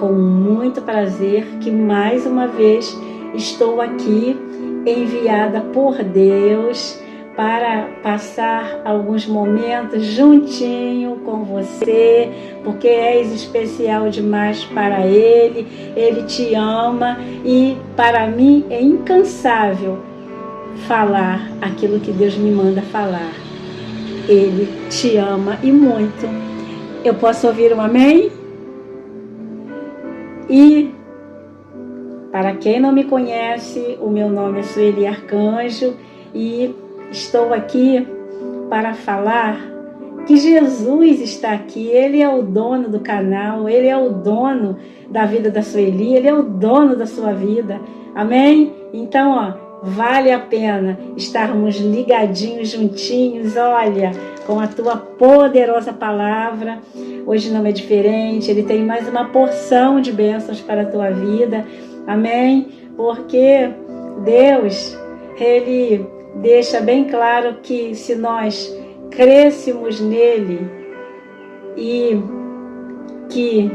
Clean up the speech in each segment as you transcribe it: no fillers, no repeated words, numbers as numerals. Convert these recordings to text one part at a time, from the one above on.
com muito prazer que mais uma vez estou aqui, enviada por Deus, para passar alguns momentos juntinho com você, porque és especial demais para Ele, Ele te ama e para mim é incansável falar aquilo que Deus me manda falar. Ele te ama e muito. Eu posso ouvir um amém? E para quem não me conhece, o meu nome é Sueli Arcanjo e estou aqui para falar que Jesus está aqui. Ele é o dono do canal, Ele é o dono da vida da Sueli, Ele é o dono da sua vida. Amém? Então, vale a pena estarmos ligadinhos, juntinhos, olha, com a tua poderosa palavra. Hoje não é diferente, Ele tem mais uma porção de bênçãos para a tua vida. Amém? Porque Deus, Ele deixa bem claro que se nós crescêssemos nele e que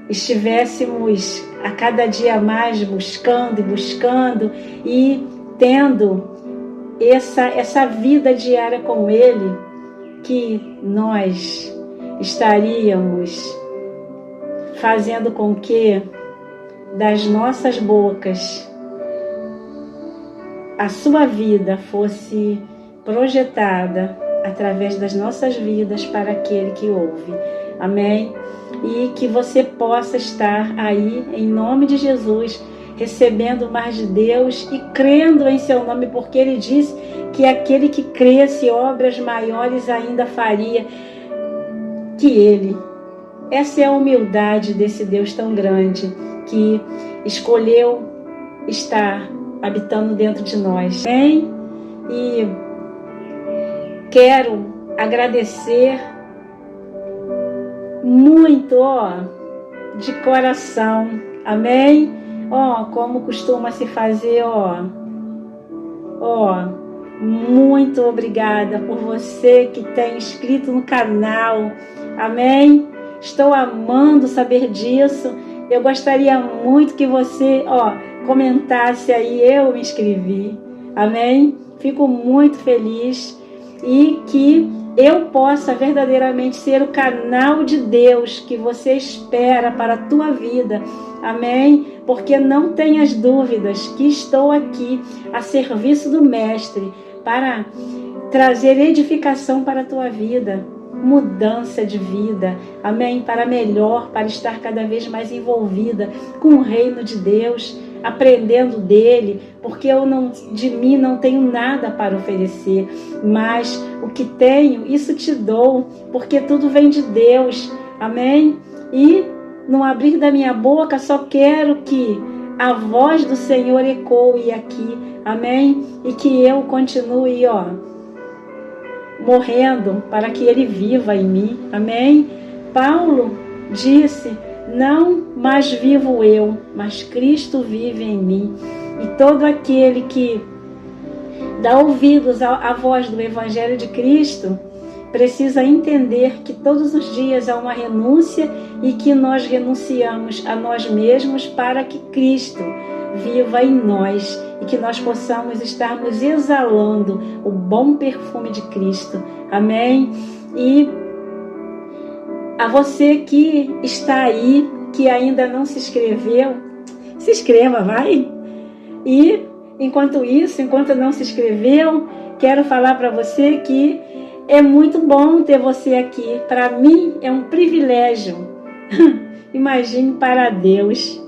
estivéssemos a cada dia mais buscando e tendo essa vida diária com ele, que nós estaríamos fazendo com que das nossas bocas a sua vida fosse projetada através das nossas vidas para aquele que ouve. Amém? E que você possa estar aí, em nome de Jesus, recebendo mais de Deus e crendo em seu nome, porque Ele disse que aquele que cresce obras maiores ainda faria que Ele. Essa é a humildade desse Deus tão grande que escolheu estar habitando dentro de nós. Amém? E quero agradecer muito, de coração. Amém? Como costuma se fazer, muito obrigada por você que tem inscrito no canal. Amém? Estou amando saber disso. Eu gostaria muito que você, comentasse aí, eu me inscrevi. Amém? Fico muito feliz e que eu possa verdadeiramente ser o canal de Deus que você espera para a tua vida. Amém? Porque não tenhas dúvidas que estou aqui a serviço do Mestre para trazer edificação para a tua vida, mudança de vida, amém? Para melhor, para estar cada vez mais envolvida com o reino de Deus, aprendendo dele, porque de mim não tenho nada para oferecer, mas o que tenho, isso te dou, porque tudo vem de Deus, amém? E no abrir da minha boca só quero que a voz do Senhor ecoe aqui, amém? E que eu continue, morrendo para que Ele viva em mim, amém? Paulo disse: não mais vivo eu, mas Cristo vive em mim. E todo aquele que dá ouvidos à voz do Evangelho de Cristo precisa entender que todos os dias há uma renúncia e que nós renunciamos a nós mesmos para que Cristo viva em nós e que nós possamos estarmos exalando o bom perfume de Cristo. Amém? E a você que está aí, que ainda não se inscreveu, se inscreva, vai! E enquanto não se inscreveu, quero falar para você que é muito bom ter você aqui. Para mim é um privilégio. Imagine para Deus.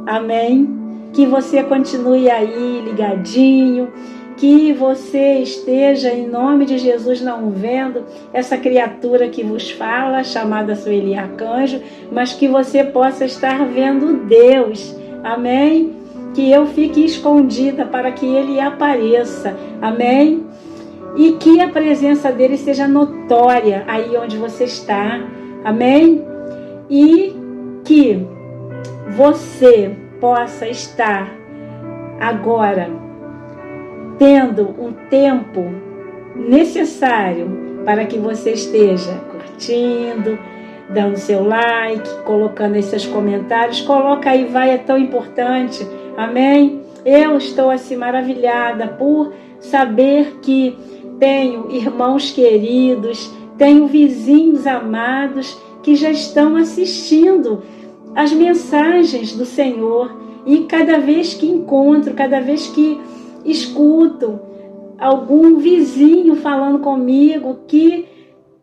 Amém? Que você continue aí ligadinho, que você esteja, em nome de Jesus, não vendo essa criatura que vos fala, chamada Sueli Arcanjo, mas que você possa estar vendo Deus. Amém? Que eu fique escondida para que Ele apareça. Amém? E que a presença dele seja notória aí onde você está. Amém? E que você possa estar agora tendo um tempo necessário para que você esteja curtindo, dando seu like, colocando aí seus comentários. Coloca aí, vai, é tão importante. Amém? Eu estou assim maravilhada por saber que tenho irmãos queridos, tenho vizinhos amados que já estão assistindo as mensagens do Senhor. E cada vez que encontro, cada vez que escuto algum vizinho falando comigo que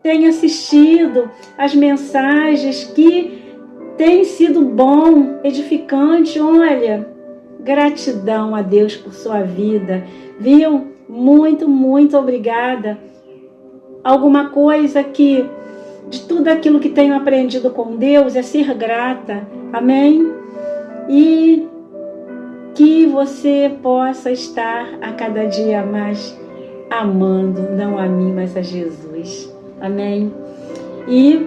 tem assistido as mensagens, que tem sido bom, edificante, olha, gratidão a Deus por sua vida, viu? Muito, muito obrigada. Alguma coisa que, de tudo aquilo que tenho aprendido com Deus, é ser grata, amém? E que você possa estar a cada dia mais amando, não a mim, mas a Jesus, amém? E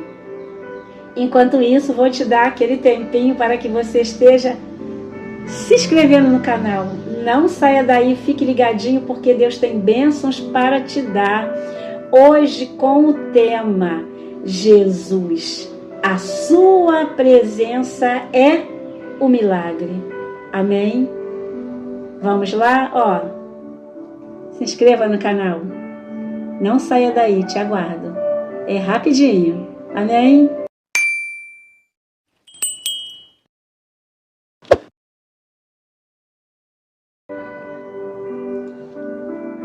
enquanto isso, vou te dar aquele tempinho para que você esteja se inscrevendo no canal. Não saia daí, fique ligadinho, porque Deus tem bênçãos para te dar. Hoje com o tema Jesus, a sua presença é o milagre. Amém? Vamos lá? Ó, se inscreva no canal. Não saia daí, te aguardo. É rapidinho. Amém?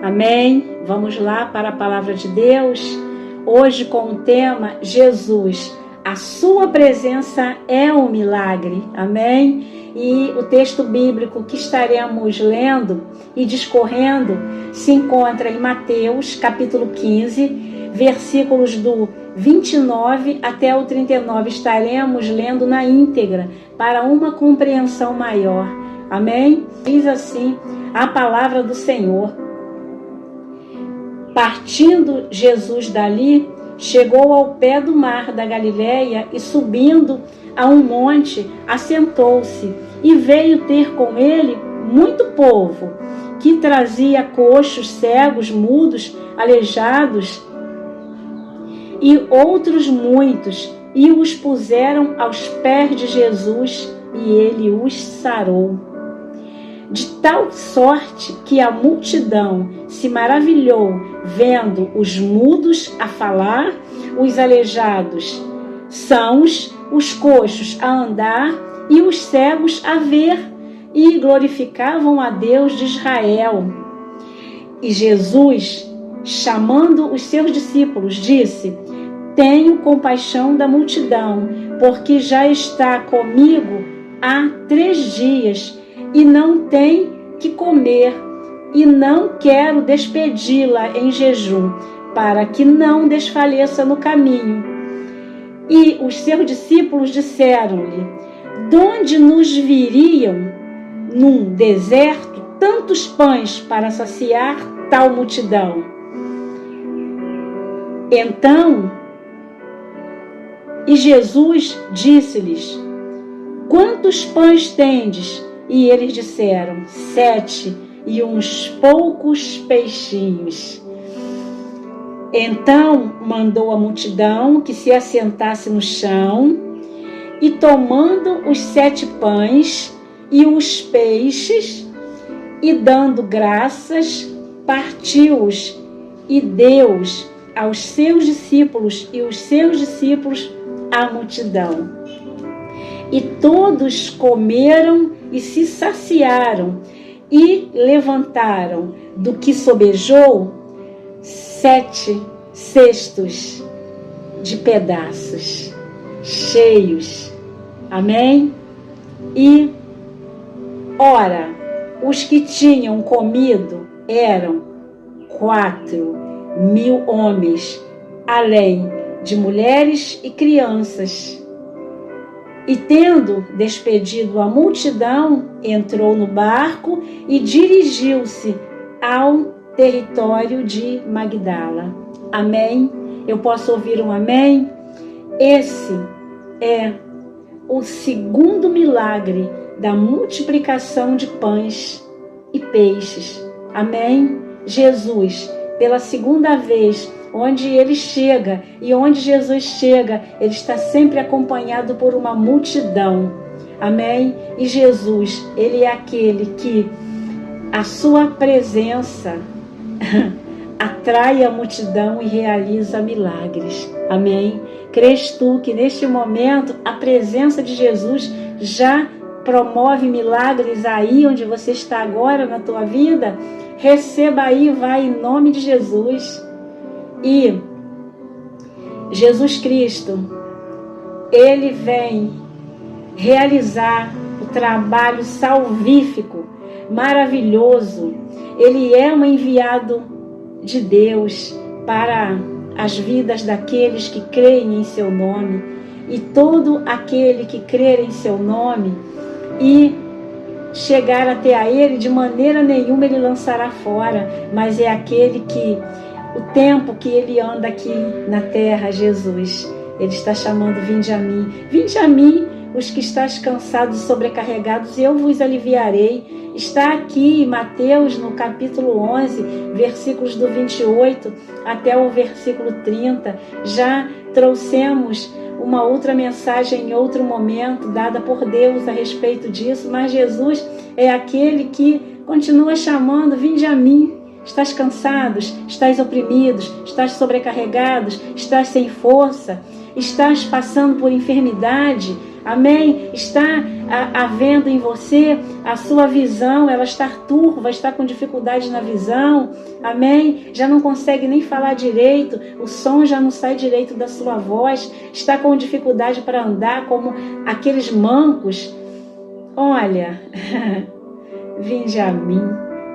Amém? Vamos lá para a palavra de Deus. Hoje com o tema Jesus, a sua presença é um milagre. Amém? E o texto bíblico que estaremos lendo e discorrendo se encontra em Mateus, capítulo 15, versículos do 29 até o 39. Estaremos lendo na íntegra para uma compreensão maior. Amém? Diz assim a palavra do Senhor. Partindo Jesus dali, chegou ao pé do mar da Galileia e, subindo a um monte, assentou-se, e veio ter com ele muito povo, que trazia coxos, cegos, mudos, aleijados e outros muitos, e os puseram aos pés de Jesus, e ele os sarou. De tal sorte que a multidão se maravilhou, vendo os mudos a falar, os aleijados sãos, os coxos a andar e os cegos a ver, e glorificavam a Deus de Israel. E Jesus, chamando os seus discípulos, disse: Tenho compaixão da multidão, porque já está comigo há 3 dias, e não tem que comer, e não quero despedi-la em jejum, para que não desfaleça no caminho. E os seus discípulos disseram-lhe: De onde nos viriam num deserto tantos pães para saciar tal multidão? Então, e Jesus disse-lhes: Quantos pães tendes? E eles disseram: 7, e uns poucos peixinhos. Então mandou a multidão que se assentasse no chão, e tomando os 7 pães e os peixes, e dando graças, partiu-os e deu-os aos seus discípulos, e os seus discípulos à multidão. E todos comeram e se saciaram, e levantaram do que sobejou 7 cestos de pedaços cheios. Amém? E, ora, os que tinham comido eram 4.000 homens, além de mulheres e crianças. E tendo despedido a multidão, entrou no barco e dirigiu-se ao território de Magdala. Amém? Eu posso ouvir um amém? Esse é o segundo milagre da multiplicação de pães e peixes. Amém? Jesus pela segunda vez, onde ele chega, e onde Jesus chega, ele está sempre acompanhado por uma multidão. Amém? E Jesus, ele é aquele que a sua presença atrai a multidão e realiza milagres. Amém? Crês tu que neste momento a presença de Jesus já promove milagres aí onde você está agora na tua vida? Receba aí, vai em nome de Jesus. E Jesus Cristo, ele vem realizar o trabalho salvífico, maravilhoso. Ele é um enviado de Deus para as vidas daqueles que creem em seu nome. E todo aquele que crer em seu nome e chegar até a ele, de maneira nenhuma ele lançará fora, mas é aquele que, o tempo que ele anda aqui na terra, Jesus, ele está chamando: vinde a mim, os que estáis cansados e sobrecarregados, e eu vos aliviarei. Está aqui em Mateus, no capítulo 11, versículos do 28 até o versículo 30. Já trouxemos uma outra mensagem em outro momento, dada por Deus a respeito disso, mas Jesus é aquele que continua chamando: vinde a mim. Estás cansados, estás oprimidos, estás sobrecarregados, estás sem força, estás passando por enfermidade, amém? Está havendo em você a sua visão, ela está turva, está com dificuldade na visão, amém? Já não consegue nem falar direito, o som já não sai direito da sua voz, está com dificuldade para andar como aqueles mancos. Olha, vinde a mim,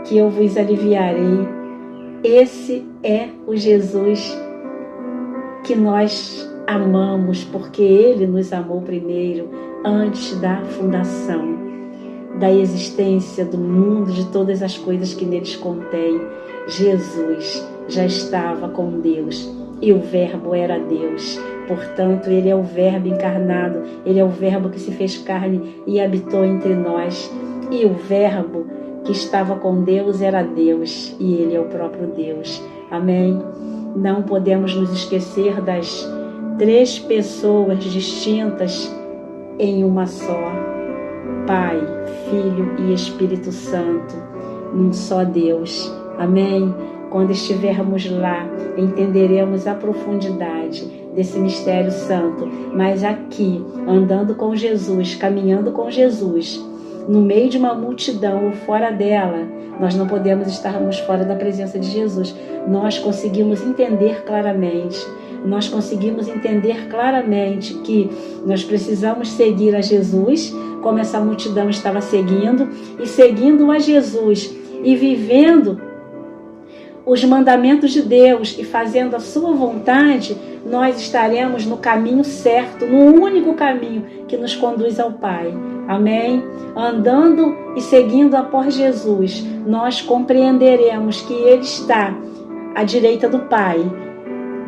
que eu vos aliviarei. Esse é o Jesus que nós amamos, porque Ele nos amou primeiro, antes da fundação da existência do mundo, de todas as coisas que neles contém. Jesus já estava com Deus e o Verbo era Deus. Portanto, Ele é o Verbo encarnado, Ele é o Verbo que se fez carne e habitou entre nós. E o Verbo que estava com Deus era Deus, e Ele é o próprio Deus. Amém? Não podemos nos esquecer das três pessoas distintas em uma só: Pai, Filho e Espírito Santo, num só Deus. Amém? Quando estivermos lá, entenderemos a profundidade desse mistério santo. Mas aqui, andando com Jesus, caminhando com Jesus, no meio de uma multidão ou fora dela, nós não podemos estarmos fora da presença de Jesus. Nós conseguimos entender claramente que nós precisamos seguir a Jesus, como essa multidão estava seguindo, e seguindo a Jesus e vivendo os mandamentos de Deus e fazendo a sua vontade, nós estaremos no caminho certo, no único caminho que nos conduz ao Pai. Amém? Andando e seguindo após Jesus, nós compreenderemos que Ele está à direita do Pai.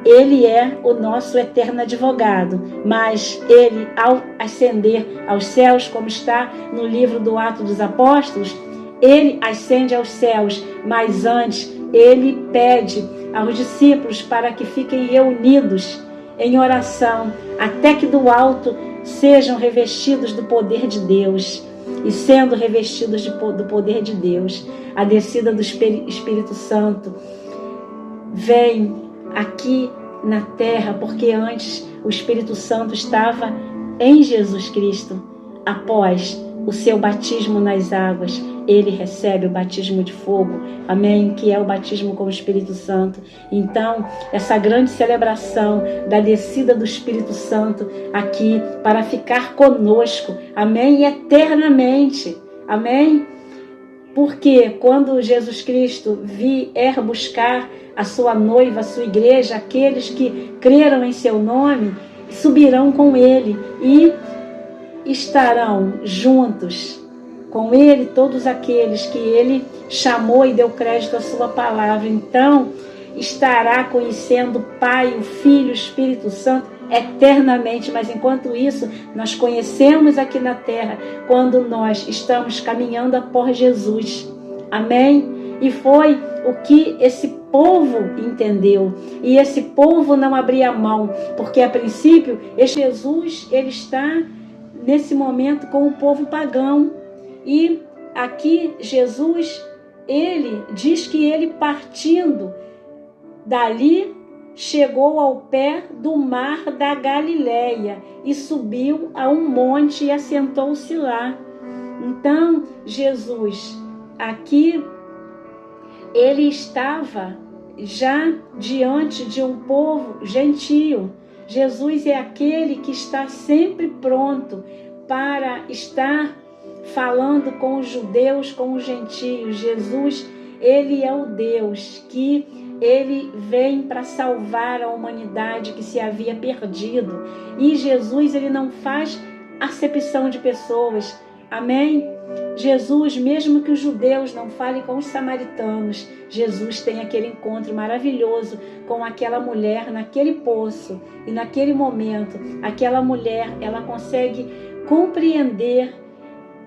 Ele é o nosso eterno advogado, mas Ele, ao ascender aos céus, como está no livro do Atos dos Apóstolos, Ele ascende aos céus, mas antes Ele pede aos discípulos para que fiquem reunidos em oração, até que do alto sejam revestidos do poder de Deus. E sendo revestidos do poder de Deus, a descida do Espírito Santo vem aqui na terra, porque antes o Espírito Santo estava em Jesus Cristo. Após o seu batismo nas águas, ele recebe o batismo de fogo, amém? Que é o batismo com o Espírito Santo. Então, essa grande celebração da descida do Espírito Santo aqui para ficar conosco, amém? E eternamente, amém? Porque quando Jesus Cristo vier buscar a sua noiva, a sua igreja, aqueles que creram em seu nome, subirão com ele e estarão juntos com ele todos aqueles que ele chamou e deu crédito à sua palavra. Então, estará conhecendo o Pai, o Filho, o Espírito Santo eternamente. Mas enquanto isso, nós conhecemos aqui na terra, quando nós estamos caminhando após Jesus. Amém? E foi o que esse povo entendeu. E esse povo não abria mão, porque a princípio, esse Jesus, ele está nesse momento com o povo pagão. E aqui Jesus, ele diz que ele partindo dali, chegou ao pé do mar da Galileia e subiu a um monte e assentou-se lá. Então, Jesus, aqui, ele estava já diante de um povo gentio. Jesus é aquele que está sempre pronto para estar falando com os judeus, com os gentios. Jesus, ele é o Deus que ele vem para salvar a humanidade que se havia perdido. E Jesus, ele não faz acepção de pessoas. Amém? Jesus, mesmo que os judeus não falem com os samaritanos, Jesus tem aquele encontro maravilhoso com aquela mulher naquele poço. E naquele momento, aquela mulher, ela consegue compreender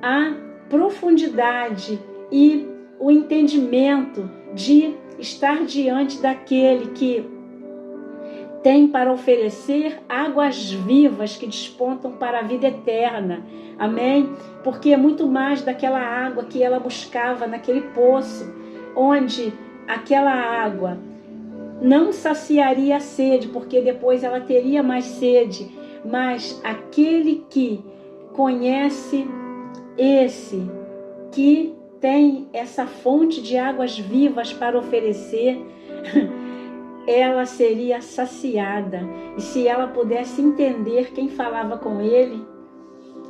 a profundidade e o entendimento de estar diante daquele que tem para oferecer águas vivas que despontam para a vida eterna. Amém? Porque é muito mais daquela água que ela buscava naquele poço, onde aquela água não saciaria a sede, porque depois ela teria mais sede, mas aquele que conhece esse, que tem essa fonte de águas vivas para oferecer, ela seria saciada. E se ela pudesse entender quem falava com ele,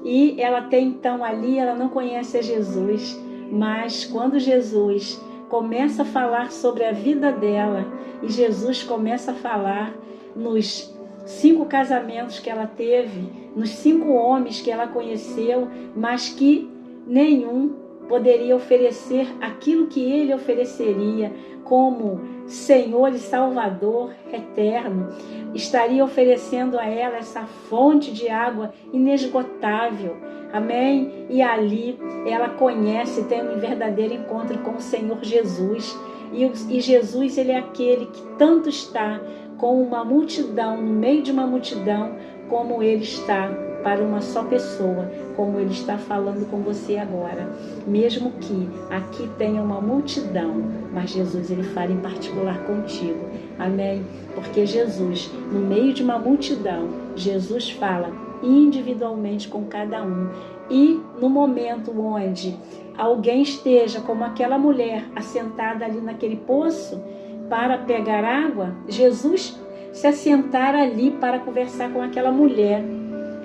e ela até então ali, ela não conhece a Jesus, mas quando Jesus começa a falar sobre a vida dela, e Jesus começa a falar nos 5 casamentos que ela teve, nos 5 homens que ela conheceu, mas que nenhum poderia oferecer aquilo que ele ofereceria como Senhor e Salvador eterno. Estaria oferecendo a ela essa fonte de água inesgotável. Amém? E ali ela conhece, tem um verdadeiro encontro com o Senhor Jesus. E Jesus, ele é aquele que tanto está com uma multidão, no meio de uma multidão, como ele está para uma só pessoa, como ele está falando com você agora. Mesmo que aqui tenha uma multidão, mas Jesus, ele fala em particular contigo. Amém? Porque Jesus, no meio de uma multidão, Jesus fala individualmente com cada um. E no momento onde alguém esteja como aquela mulher assentada ali naquele poço para pegar água, Jesus se assentar ali para conversar com aquela mulher.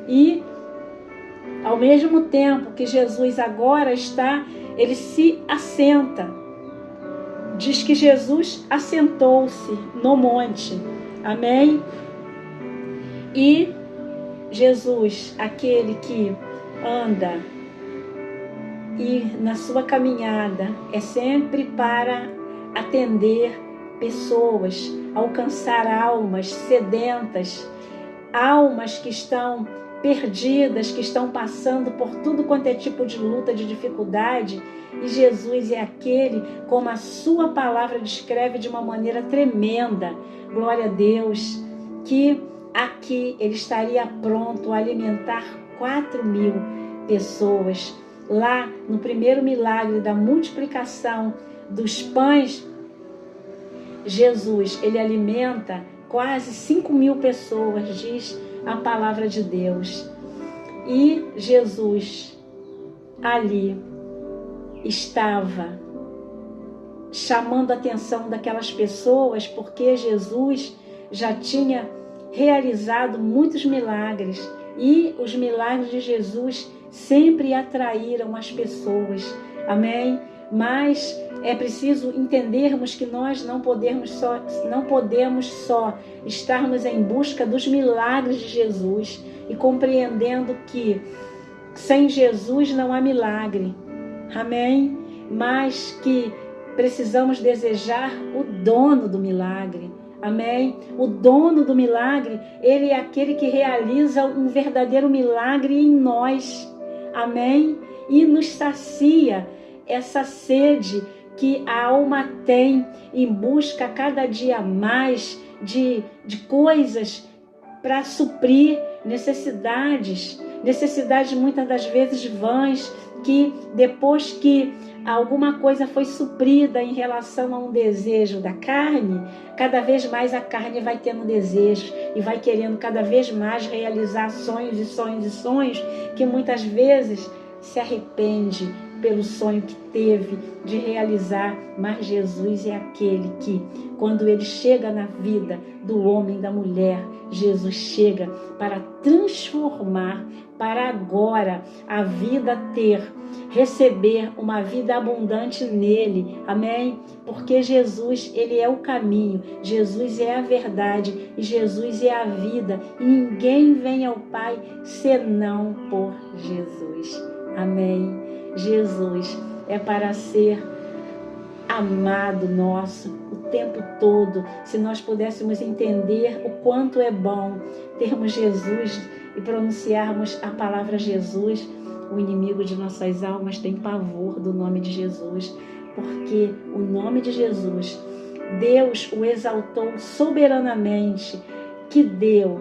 E ao mesmo tempo que Jesus agora está, ele se assenta. Diz que Jesus assentou-se no monte. Amém? E Jesus, aquele que anda e na sua caminhada é sempre para atender pessoas, alcançar almas sedentas, almas que estão perdidas, que estão passando por tudo quanto é tipo de luta, de dificuldade. E Jesus é aquele, como a sua palavra descreve de uma maneira tremenda, glória a Deus, que aqui ele estaria pronto a alimentar 4.000 pessoas. Lá no primeiro milagre da multiplicação dos pães, Jesus, ele alimenta quase 5.000 pessoas, diz a palavra de Deus. E Jesus ali estava chamando a atenção daquelas pessoas, porque Jesus já tinha realizado muitos milagres, e os milagres de Jesus sempre atraíram as pessoas. Amém? Mas é preciso entendermos que nós não podemos só estarmos em busca dos milagres de Jesus e compreendendo que sem Jesus não há milagre. Amém? Mas que precisamos desejar o dono do milagre. Amém? O dono do milagre, ele é aquele que realiza um verdadeiro milagre em nós. Amém? E nos sacia essa sede que a alma tem em busca cada dia mais de coisas para suprir necessidades muitas das vezes vãs, que depois que alguma coisa foi suprida em relação a um desejo da carne, cada vez mais a carne vai tendo desejos e vai querendo cada vez mais realizar sonhos e sonhos e sonhos, que muitas vezes se arrepende pelo sonho que teve de realizar, mas Jesus é aquele que, quando ele chega na vida do homem, da mulher, Jesus chega para transformar, para agora a vida receber uma vida abundante nele, amém? Porque Jesus, ele é o caminho, Jesus é a verdade e Jesus é a vida, e ninguém vem ao Pai senão por Jesus, amém? Jesus é para ser amado nosso o tempo todo. Se nós pudéssemos entender o quanto é bom termos Jesus e pronunciarmos a palavra Jesus, o inimigo de nossas almas tem pavor do nome de Jesus, porque o nome de Jesus, Deus o exaltou soberanamente, que deu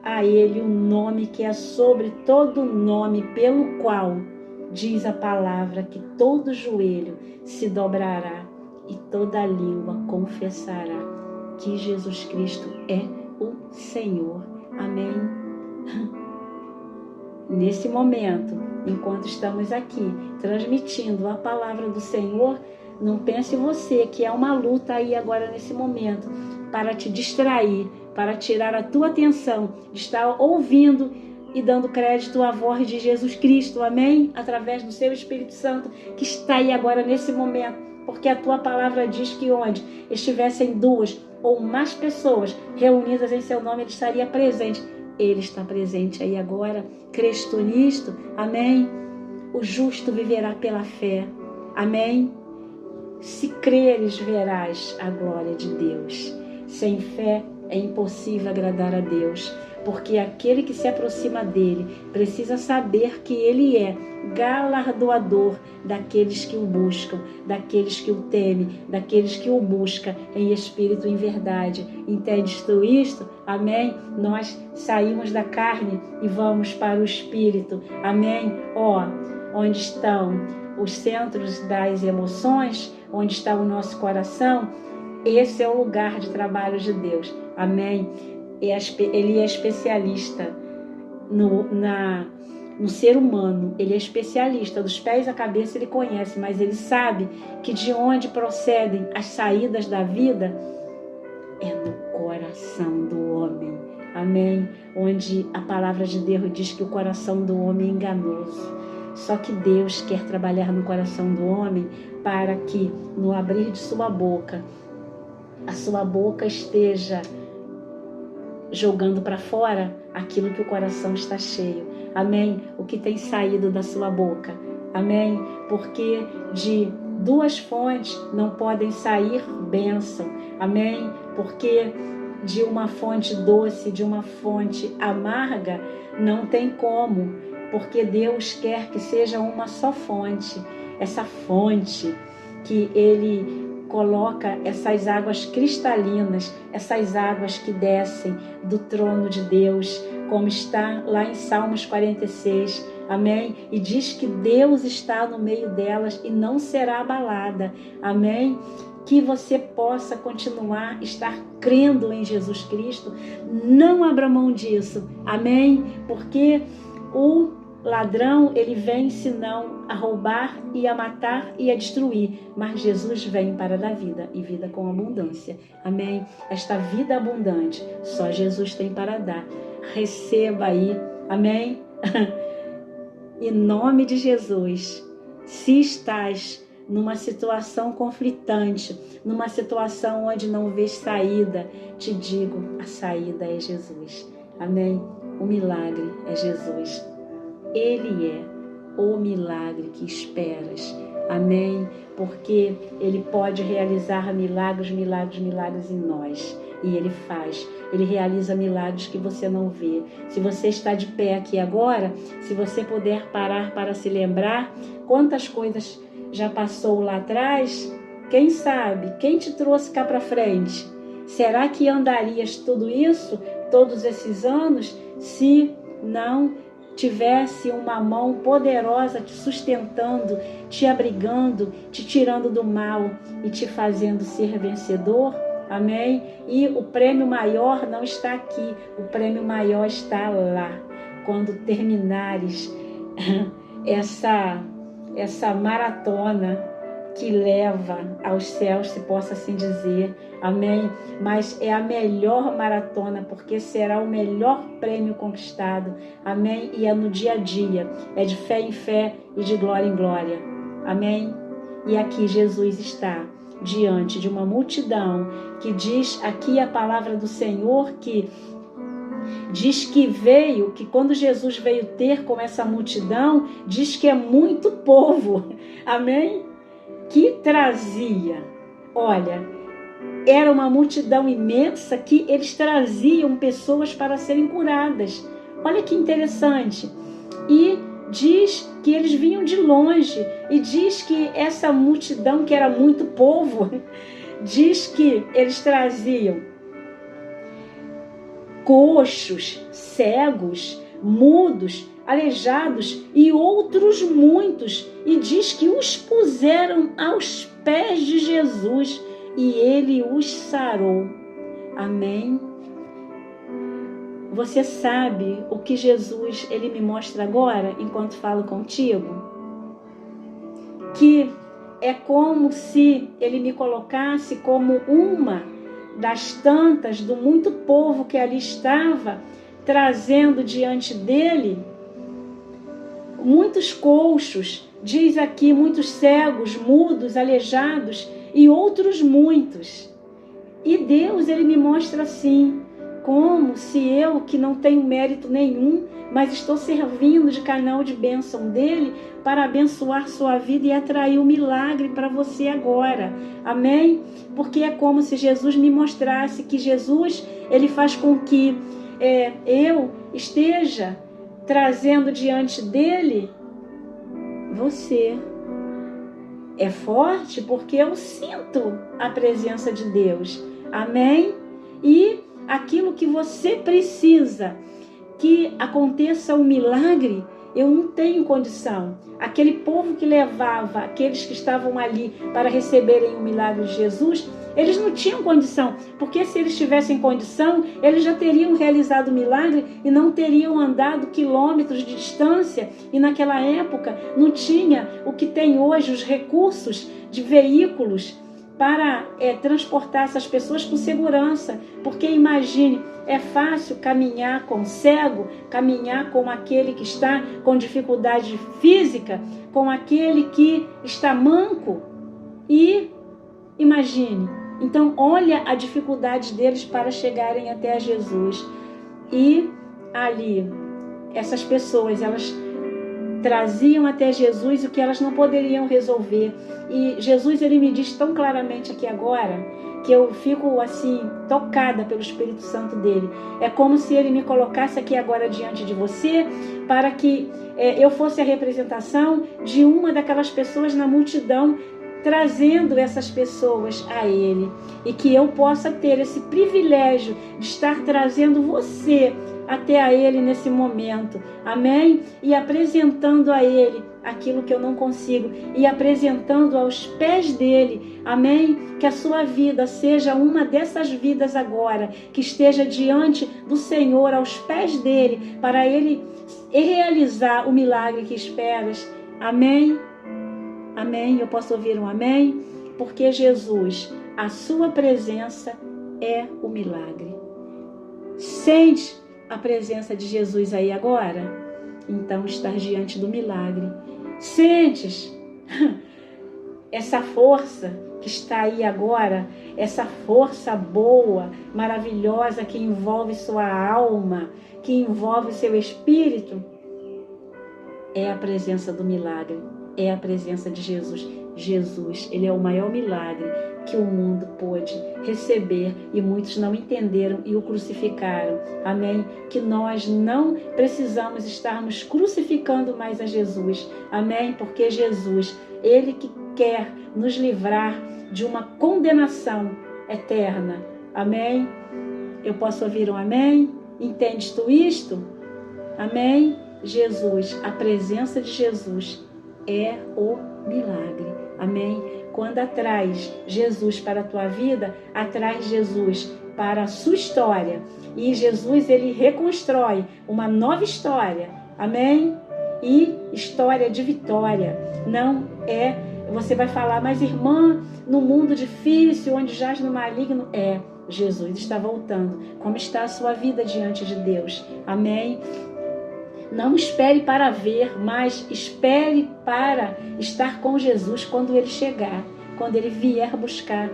a ele um nome que é sobre todo nome, pelo qual diz a palavra que todo joelho se dobrará e toda língua confessará que Jesus Cristo é o Senhor. Amém? Nesse momento, enquanto estamos aqui transmitindo a palavra do Senhor, não pense você que é uma luta aí agora nesse momento para te distrair, para tirar a tua atenção de estar ouvindo e dando crédito à voz de Jesus Cristo, amém? Através do seu Espírito Santo que está aí agora nesse momento, porque a tua palavra diz que onde estivessem duas ou mais pessoas reunidas em seu nome, ele estaria presente. Ele está presente aí agora. Crês tu nisto? Amém? O justo viverá pela fé, amém? Se creres, verás a glória de Deus. Sem fé é impossível agradar a Deus, porque aquele que se aproxima dele precisa saber que ele é galardoador daqueles que o buscam, daqueles que o temem, daqueles que o buscam em espírito e em verdade. Entendes tu isto? Amém? Nós saímos da carne e vamos para o espírito. Amém? Onde estão os centros das emoções, onde está o nosso coração, esse é o lugar de trabalho de Deus. Amém? Ele é especialista no ser humano, ele é especialista, dos pés à cabeça ele conhece, mas ele sabe que de onde procedem as saídas da vida é no coração do homem, amém? Onde a palavra de Deus diz que o coração do homem é enganoso, só que Deus quer trabalhar no coração do homem para que no abrir de sua boca, a sua boca esteja jogando para fora aquilo que o coração está cheio. Amém? O que tem saído da sua boca. Amém? Porque de duas fontes não podem sair bênção. Amém? Porque de uma fonte doce, de uma fonte amarga, não tem como. Porque Deus quer que seja uma só fonte. Essa fonte que Ele coloca essas águas cristalinas, essas águas que descem do trono de Deus, como está lá em Salmos 46, amém? E diz que Deus está no meio delas e não será abalada, amém? Que você possa continuar estar crendo em Jesus Cristo, não abra mão disso, amém? Porque o ladrão, ele vem senão a roubar e a matar e a destruir, mas Jesus vem para dar vida e vida com abundância, amém? Esta vida abundante só Jesus tem para dar. Receba aí, amém? Em nome de Jesus, se estás numa situação conflitante, numa situação onde não vês saída, te digo, a saída é Jesus, amém? O milagre é Jesus. Ele é o milagre que esperas, amém? Porque Ele pode realizar milagres, milagres, milagres em nós. E Ele faz, Ele realiza milagres que você não vê. Se você está de pé aqui agora, se você puder parar para se lembrar quantas coisas já passou lá atrás, Quem sabe? Quem te trouxe cá para frente? Será que andarias tudo isso, todos esses anos, se não tivesse uma mão poderosa te sustentando, te abrigando, te tirando do mal e te fazendo ser vencedor? Amém? E o prêmio maior não está aqui, o prêmio maior está lá. Quando terminares essa maratona que leva aos céus, se possa assim dizer, amém? Mas é a melhor maratona, porque será o melhor prêmio conquistado, amém? E é no dia a dia, é de fé em fé e de glória em glória, amém? E aqui Jesus está diante de uma multidão que diz aqui a palavra do Senhor, que diz que veio, que quando Jesus veio ter com essa multidão, diz que é muito povo, amém? Que trazia, olha, era uma multidão imensa que eles traziam pessoas para serem curadas. Olha que interessante. E diz que eles vinham de longe, e diz que essa multidão, que era muito povo, diz que eles traziam coxos, cegos, mudos, aleijados e outros muitos, e diz que os puseram aos pés de Jesus e ele os sarou. Amém? Você sabe o que Jesus ele me mostra agora, enquanto falo contigo? Que é como se ele me colocasse como uma das tantas, do muito povo que ali estava, trazendo diante dele muitos coxos, diz aqui, muitos cegos, mudos, aleijados e outros muitos. E Deus, ele me mostra assim, como se eu, que não tenho mérito nenhum, mas estou servindo de canal de bênção dele para abençoar sua vida e atrair o milagre para você agora. Amém? Porque é como se Jesus me mostrasse que Jesus, ele faz com que eu esteja trazendo diante dele você. É forte porque eu sinto a presença de Deus. Amém? E aquilo que você precisa que aconteça um milagre, eu não tenho condição. Aquele povo que levava aqueles que estavam ali para receberem o milagre de Jesus, eles não tinham condição, porque se eles tivessem condição, eles já teriam realizado o milagre e não teriam andado quilômetros de distância, e naquela época não tinha o que tem hoje, os recursos de veículos para transportar essas pessoas com segurança, porque imagine, é fácil caminhar com cego, caminhar com aquele que está com dificuldade física, com aquele que está manco, e imagine, então olha a dificuldade deles para chegarem até a Jesus. E ali, essas pessoas, elas traziam até Jesus o que elas não poderiam resolver. E Jesus, ele me diz tão claramente aqui agora, que eu fico assim, tocada pelo Espírito Santo dele. É como se ele me colocasse aqui agora diante de você, para que eu fosse a representação de uma daquelas pessoas na multidão, trazendo essas pessoas a ele. E que eu possa ter esse privilégio de estar trazendo você até a ele nesse momento, amém? E apresentando a ele aquilo que eu não consigo, e apresentando aos pés dele, amém? Que a sua vida seja uma dessas vidas agora, que esteja diante do Senhor, aos pés dele, para ele realizar o milagre que esperas, amém? Amém? Eu posso ouvir um amém? Porque Jesus, a sua presença é o milagre. Sente a presença de Jesus aí agora? Então estás diante do milagre. Sentes essa força que está aí agora, essa força boa, maravilhosa, que envolve sua alma, que envolve seu espírito? É a presença do milagre, é a presença de Jesus. Jesus, ele é o maior milagre que o mundo pôde receber, e muitos não entenderam e o crucificaram. Amém? Que nós não precisamos estarmos crucificando mais a Jesus. Amém? Porque Jesus, ele que quer nos livrar de uma condenação eterna. Amém? Eu posso ouvir um amém? Entendes tu isto? Amém? Jesus, a presença de Jesus é o milagre. Amém? Quando atraz Jesus para a tua vida, atraz Jesus para a sua história. E Jesus, ele reconstrói uma nova história. Amém? E história de vitória. Não é, você vai falar, mas irmã, no mundo difícil, onde jaz no maligno, Jesus está voltando. Como está a sua vida diante de Deus? Amém? Não espere para ver, mas espere para estar com Jesus quando ele chegar, quando ele vier buscar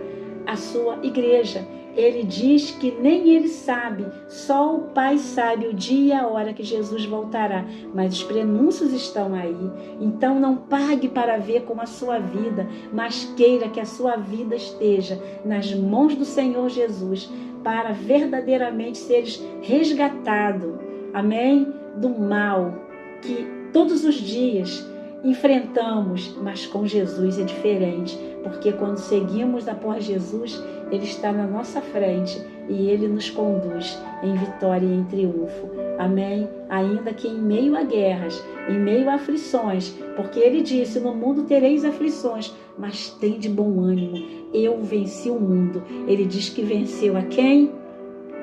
a sua igreja. Ele diz que nem ele sabe, só o Pai sabe o dia e a hora que Jesus voltará, mas os prenúncios estão aí. Então não pague para ver com a sua vida, mas queira que a sua vida esteja nas mãos do Senhor Jesus, para verdadeiramente seres resgatado, amém? Do mal que todos os dias enfrentamos, mas com Jesus é diferente, porque quando seguimos após Jesus, Ele está na nossa frente e Ele nos conduz em vitória e em triunfo. Amém? Ainda que em meio a guerras, em meio a aflições, porque Ele disse, no mundo tereis aflições, mas tem de bom ânimo, eu venci o mundo. Ele diz que venceu a quem?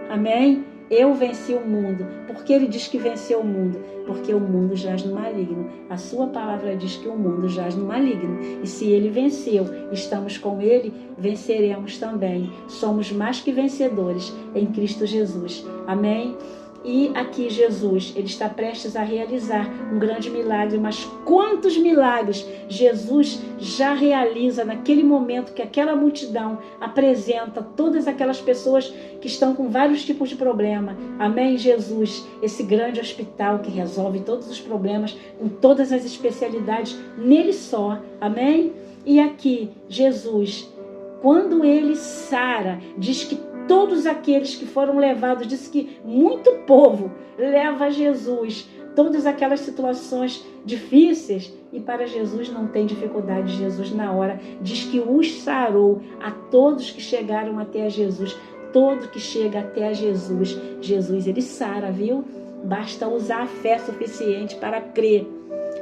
Amém? Eu venci o mundo. Por que ele diz que venceu o mundo? Porque o mundo jaz no maligno. A sua palavra diz que o mundo jaz no maligno. E se ele venceu, estamos com ele, venceremos também. Somos mais que vencedores em Cristo Jesus. Amém? E aqui Jesus, ele está prestes a realizar um grande milagre, mas quantos milagres Jesus já realiza naquele momento que aquela multidão apresenta todas aquelas pessoas que estão com vários tipos de problema. Amém? Jesus, esse grande hospital que resolve todos os problemas, com todas as especialidades, nele só. Amém? E aqui, Jesus, quando ele sara, diz que todos aqueles que foram levados, disse que muito povo leva Jesus, todas aquelas situações difíceis, e para Jesus não tem dificuldade. Jesus na hora diz que os sarou a todos que chegaram até a Jesus. Todo que chega até a Jesus, Jesus ele sara, viu? Basta usar a fé suficiente para crer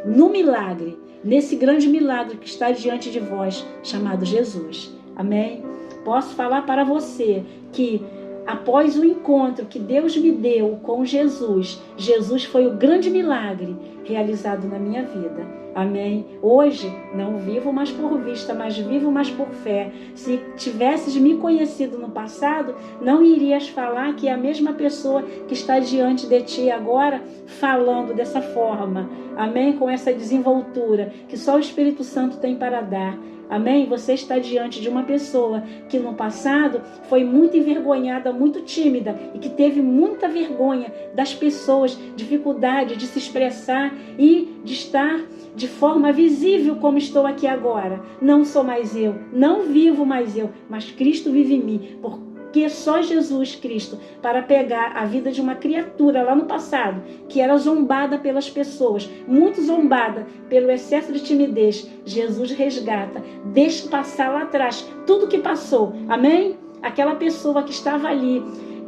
no milagre, nesse grande milagre que está diante de vós, chamado Jesus. Amém? Posso falar para você que após o encontro que Deus me deu com Jesus, Jesus foi o grande milagre realizado na minha vida. Amém? Hoje não vivo mais por vista, mas vivo mais por fé. Se tivesses me conhecido no passado, não irias falar que é a mesma pessoa que está diante de ti agora, falando dessa forma. Amém? Com essa desenvoltura que só o Espírito Santo tem para dar. Amém? Você está diante de uma pessoa que no passado foi muito envergonhada, muito tímida e que teve muita vergonha das pessoas, dificuldade de se expressar e de estar de forma visível como estou aqui agora. Não sou mais eu, não vivo mais eu, mas Cristo vive em mim. Porque só Jesus Cristo, para pegar a vida de uma criatura lá no passado, que era zombada pelas pessoas, muito zombada pelo excesso de timidez, Jesus resgata, deixa passar lá atrás tudo que passou. Amém? Aquela pessoa que estava ali,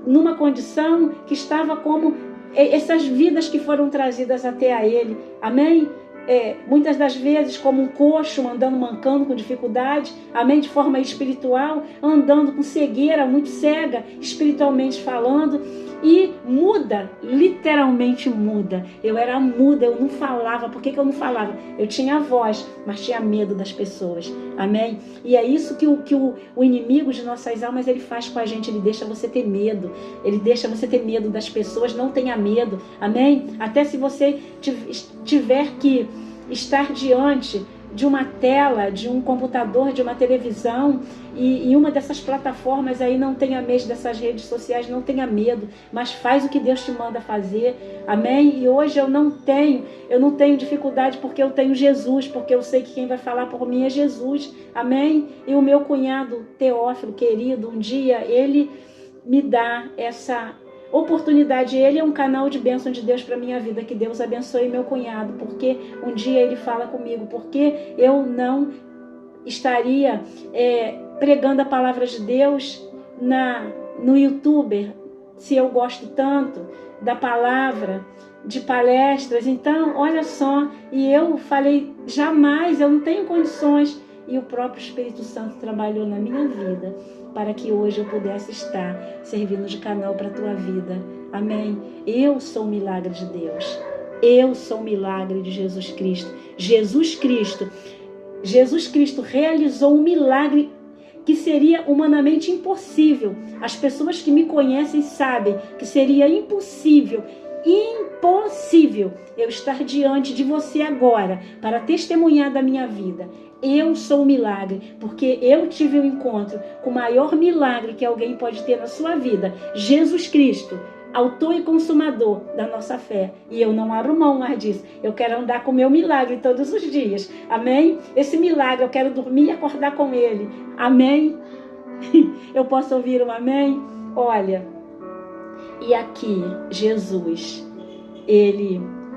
numa condição que estava como essas vidas que foram trazidas até a Ele. Amém? Muitas das vezes como um coxo, andando mancando com dificuldade, amém, de forma espiritual, andando com cegueira, muito cega, espiritualmente falando, e muda, literalmente muda. Eu era muda, eu não falava. Por que eu não falava? Eu tinha voz, mas tinha medo das pessoas, amém? E é isso que o inimigo de nossas almas, ele faz com a gente, ele deixa você ter medo, ele deixa você ter medo das pessoas. Não tenha medo, amém? Até se você tiver que estar diante de uma tela, de um computador, de uma televisão, e uma dessas plataformas aí, não tenha medo dessas redes sociais, não tenha medo, mas faz o que Deus te manda fazer, amém? E hoje eu não tenho dificuldade, porque eu tenho Jesus, porque eu sei que quem vai falar por mim é Jesus, amém? E o meu cunhado Teófilo, querido, um dia ele me dá essa oportunidade. Ele é um canal de bênção de Deus para minha vida. Que Deus abençoe meu cunhado, porque um dia ele fala comigo, porque eu não estaria pregando a palavra de Deus no YouTube, se eu gosto tanto da palavra, de palestras? Então, olha só, e eu falei, jamais, eu não tenho condições. E o próprio Espírito Santo trabalhou na minha vida para que hoje eu pudesse estar servindo de canal para a tua vida. Amém? Eu sou o milagre de Deus. Eu sou o milagre de Jesus Cristo. Jesus Cristo realizou um milagre que seria humanamente impossível. As pessoas que me conhecem sabem que seria impossível eu estar diante de você agora para testemunhar da minha vida. Eu sou o milagre, porque eu tive um encontro com o maior milagre que alguém pode ter na sua vida, Jesus Cristo, autor e consumador da nossa fé. E eu não abro mão mais disso. Eu quero andar com o meu milagre todos os dias. Amém? Esse milagre, eu quero dormir e acordar com ele. Amém? Eu posso ouvir um amém? Olha, e aqui, Jesus,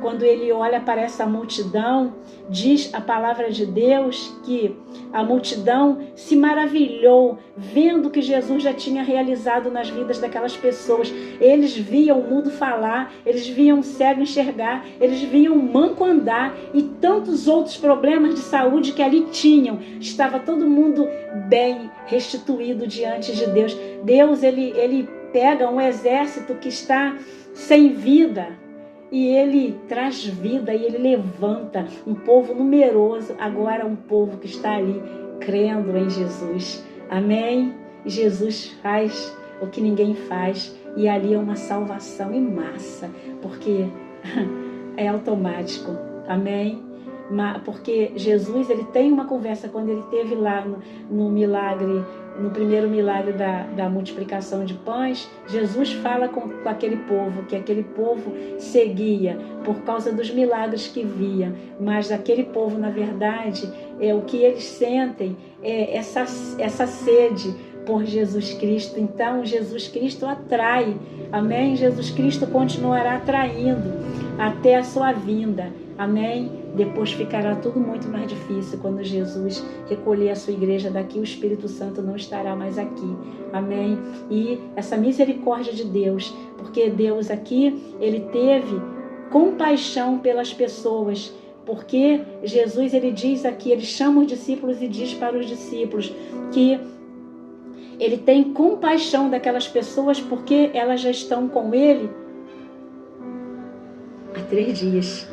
quando ele olha para essa multidão, diz a palavra de Deus que a multidão se maravilhou vendo o que Jesus já tinha realizado nas vidas daquelas pessoas. Eles viam o mudo falar, eles viam o cego enxergar, eles viam o manco andar e tantos outros problemas de saúde que ali tinham. Estava todo mundo bem, restituído diante de Deus. Deus, ele pega um exército que está sem vida, e ele traz vida, e ele levanta um povo numeroso, agora um povo que está ali crendo em Jesus. Amém? Jesus faz o que ninguém faz, e ali é uma salvação em massa, porque é automático. Amém? Porque Jesus, ele tem uma conversa quando ele esteve lá no milagre, no primeiro milagre da multiplicação de pães. Jesus fala com aquele povo, que aquele povo seguia por causa dos milagres que via, mas aquele povo, na verdade, o que eles sentem é essa sede por Jesus Cristo. Então, Jesus Cristo atrai, amém? Jesus Cristo continuará atraindo até a sua vinda, amém? Depois ficará tudo muito mais difícil quando Jesus recolher a sua igreja daqui, o Espírito Santo não estará mais aqui, amém? E essa misericórdia de Deus, porque Deus aqui, ele teve compaixão pelas pessoas, porque Jesus, ele diz aqui, ele chama os discípulos e diz para os discípulos que ele tem compaixão daquelas pessoas porque elas já estão com ele há 3 dias.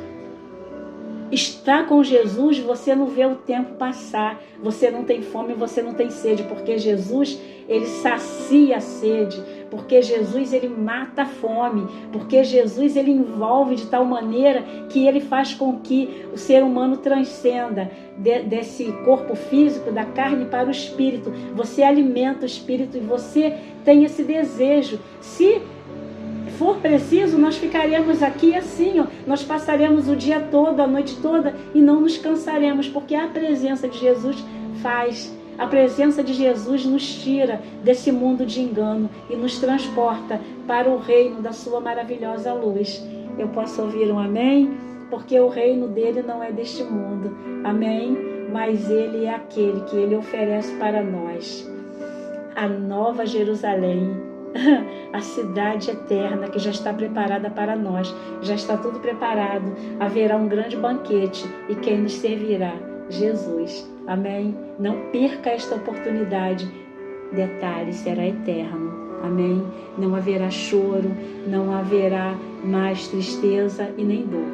Está com Jesus, você não vê o tempo passar, você não tem fome, você não tem sede, porque Jesus, ele sacia a sede, porque Jesus, ele mata a fome, porque Jesus, ele envolve de tal maneira que ele faz com que o ser humano transcenda desse corpo físico, da carne para o espírito. Você alimenta o espírito e você tem esse desejo. Se for preciso, nós ficaremos aqui assim, nós passaremos o dia todo, a noite toda e não nos cansaremos, porque a presença de Jesus a presença de Jesus nos tira desse mundo de engano e nos transporta para o reino da sua maravilhosa luz. Eu posso ouvir um amém? Porque o reino dele não é deste mundo, amém? Mas ele é aquele que ele oferece para nós, a nova Jerusalém, a cidade eterna que já está preparada para nós, já está tudo preparado. Haverá um grande banquete e quem nos servirá? Jesus, amém? Não perca esta oportunidade. Detalhe, será eterno, amém? Não haverá choro, não haverá mais tristeza e nem dor,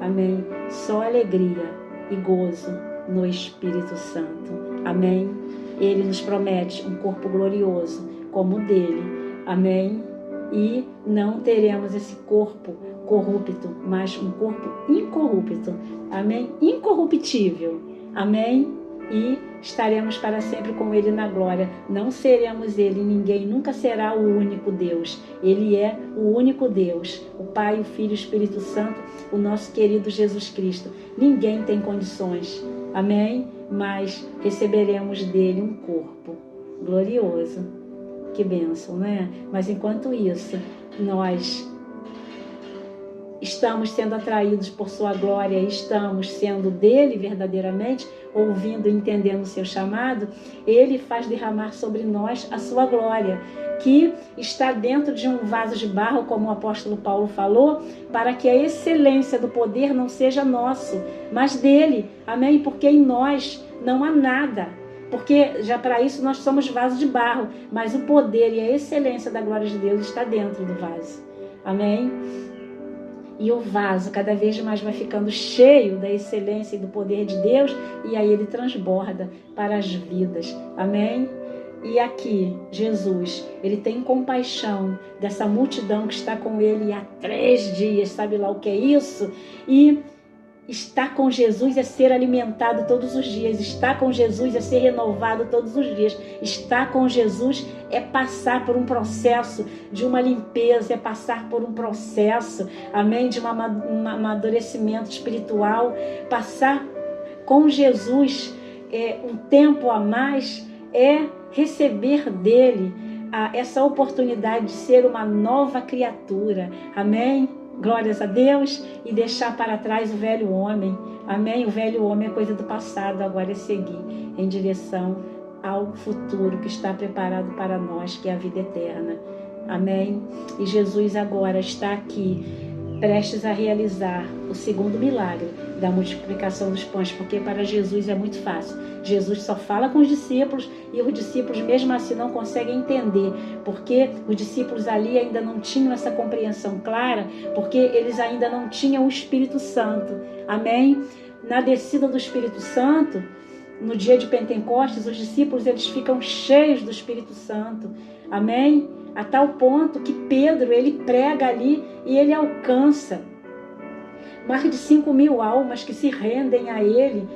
amém? Só alegria e gozo no Espírito Santo, amém? Ele nos promete um corpo glorioso como o dele, amém? E não teremos esse corpo corrupto, mas um corpo incorrupto, amém? Incorruptível, amém? E estaremos para sempre com ele na glória. Não seremos ele, ninguém nunca será o único Deus. Ele é o único Deus, o Pai, o Filho e o Espírito Santo, o nosso querido Jesus Cristo. Ninguém tem condições, amém? Mas receberemos dele um corpo glorioso. Que bênção, né? Mas enquanto isso, nós estamos sendo atraídos por sua glória, estamos sendo dele verdadeiramente, ouvindo e entendendo o seu chamado, ele faz derramar sobre nós a sua glória, que está dentro de um vaso de barro, como o apóstolo Paulo falou, para que a excelência do poder não seja nosso, mas dele. Amém? Porque em nós não há nada. Porque já para isso nós somos vaso de barro, mas o poder e a excelência da glória de Deus está dentro do vaso. Amém? E o vaso cada vez mais vai ficando cheio da excelência e do poder de Deus, e aí ele transborda para as vidas. Amém? E aqui, Jesus, ele tem compaixão dessa multidão que está com ele há 3 dias, sabe lá o que é isso? E estar com Jesus é ser alimentado todos os dias, estar com Jesus é ser renovado todos os dias, estar com Jesus é passar por um processo de uma limpeza, é passar por um processo, amém, de um amadurecimento espiritual. Passar com Jesus um tempo a mais é receber dele essa oportunidade de ser uma nova criatura, amém? Glórias a Deus, e deixar para trás o velho homem, amém? O velho homem é coisa do passado, agora é seguir em direção ao futuro que está preparado para nós, que é a vida eterna, amém? E Jesus agora está aqui, prestes a realizar o segundo milagre da multiplicação dos pães, porque para Jesus é muito fácil. Jesus só fala com os discípulos e os discípulos mesmo assim não conseguem entender, porque os discípulos ali ainda não tinham essa compreensão clara, porque eles ainda não tinham o Espírito Santo, amém? Na descida do Espírito Santo, no dia de Pentecostes, os discípulos eles ficam cheios do Espírito Santo, amém? A tal ponto que Pedro ele prega ali e ele alcança mais de 5.000 almas que se rendem a ele,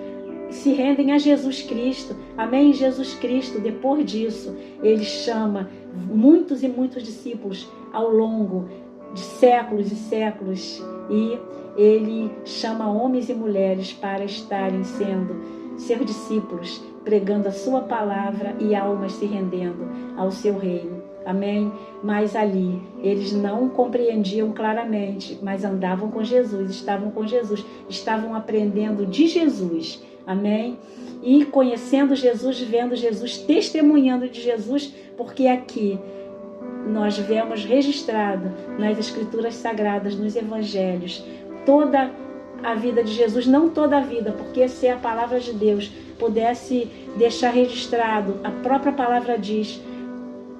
se rendem a Jesus Cristo, amém? Jesus Cristo, depois disso, ele chama muitos e muitos discípulos ao longo de séculos e séculos, e ele chama homens e mulheres para estarem sendo seus discípulos, pregando a sua palavra e almas se rendendo ao seu reino, amém? Mas ali eles não compreendiam claramente, mas andavam com Jesus, estavam com Jesus, estavam aprendendo de Jesus, amém? E conhecendo Jesus, vendo Jesus, testemunhando de Jesus, porque aqui nós vemos registrado nas Escrituras Sagradas, nos Evangelhos, toda a vida de Jesus, não toda a vida, porque se a palavra de Deus pudesse deixar registrado, a própria palavra diz,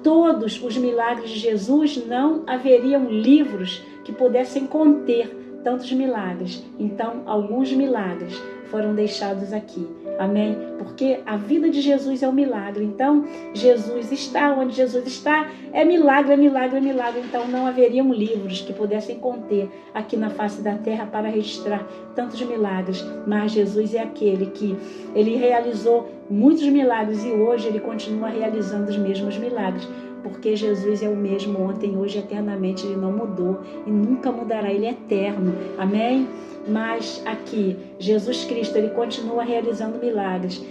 todos os milagres de Jesus, não haveriam livros que pudessem conter tantos milagres. Então, alguns milagres foram deixados aqui, amém? Porque a vida de Jesus é um milagre. Então, Jesus está onde Jesus está, é milagre, é milagre, é milagre. Então, não haveriam livros que pudessem conter aqui na face da terra para registrar tantos milagres. Mas Jesus é aquele que ele realizou muitos milagres e hoje ele continua realizando os mesmos milagres. Porque Jesus é o mesmo ontem, hoje, eternamente, ele não mudou e nunca mudará, ele é eterno, amém? Mas aqui, Jesus Cristo, ele continua realizando milagres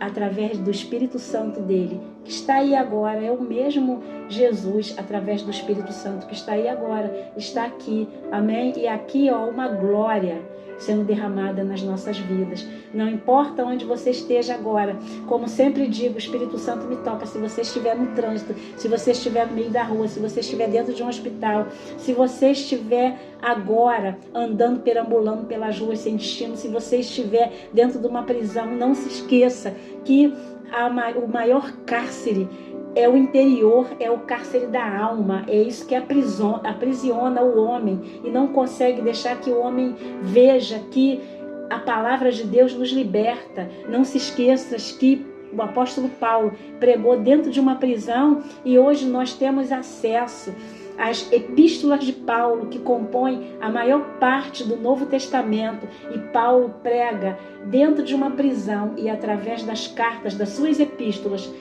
através do Espírito Santo dele, que está aí agora, é o mesmo Jesus, através do Espírito Santo que está aí agora, está aqui, amém? E aqui, ó, uma glória sendo derramada nas nossas vidas. Não importa onde você esteja agora, como sempre digo, o Espírito Santo me toca. Se você estiver no trânsito, se você estiver no meio da rua, se você estiver dentro de um hospital, se você estiver agora andando, perambulando pelas ruas sem destino, se você estiver dentro de uma prisão, não se esqueça que o maior cárcere é o interior, é o cárcere da alma, é isso que aprisiona o homem e não consegue deixar que o homem veja que a palavra de Deus nos liberta. Não se esqueças que o apóstolo Paulo pregou dentro de uma prisão e hoje nós temos acesso às epístolas de Paulo, que compõem a maior parte do Novo Testamento, e Paulo prega dentro de uma prisão e através das cartas, das suas epístolas,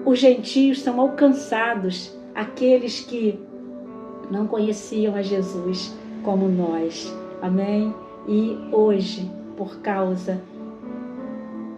os gentios são alcançados, aqueles que não conheciam a Jesus como nós, amém? E hoje, por causa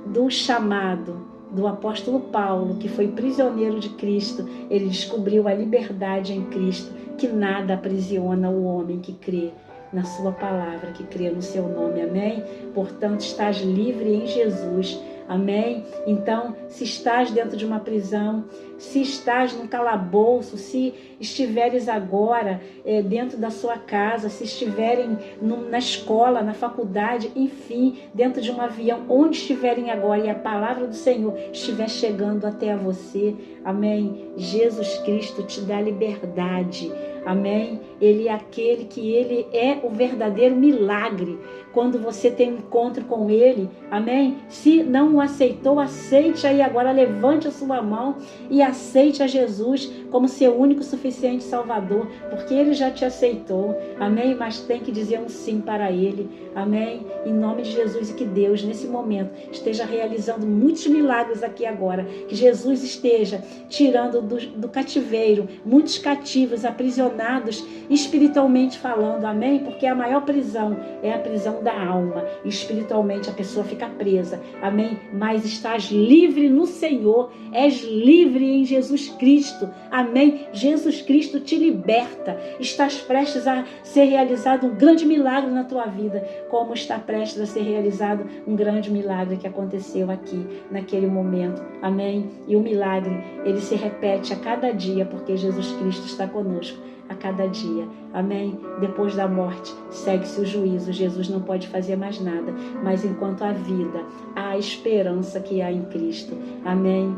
do chamado do apóstolo Paulo, que foi prisioneiro de Cristo, ele descobriu a liberdade em Cristo, que nada aprisiona o homem que crê. na sua palavra, que crê no seu nome, amém? Portanto, estás livre em Jesus, amém? Então, se estás dentro de uma prisão, se estás num calabouço, se estiveres agora dentro da sua casa, se estiverem na escola, na faculdade, enfim, dentro de um avião, onde estiverem agora e a palavra do Senhor estiver chegando até você, amém? Jesus Cristo te dá liberdade, amém? Ele é aquele que ele é o verdadeiro milagre. Quando você tem um encontro com ele, amém? Se não o aceitou, aceite aí agora, levante a sua mão e aceite a Jesus como seu único suficiente Salvador, porque ele já te aceitou, amém? Mas tem que dizer um sim para ele, amém? Em nome de Jesus, e que Deus nesse momento esteja realizando muitos milagres aqui agora, que Jesus esteja tirando do cativeiro muitos cativos, aprisionados espiritualmente falando, amém? Porque a maior prisão é a prisão da alma, e espiritualmente a pessoa fica presa, amém? Mas estás livre no Senhor, és livre em Jesus Cristo, amém? Jesus Cristo te liberta, estás prestes a ser realizado um grande milagre na tua vida, como está prestes a ser realizado um grande milagre que aconteceu aqui, naquele momento, amém? E o milagre, ele se repete a cada dia, porque Jesus Cristo está conosco a cada dia, amém? Depois da morte, segue-se o juízo, Jesus não pode fazer mais nada, mas enquanto há vida, há a esperança que há em Cristo, amém?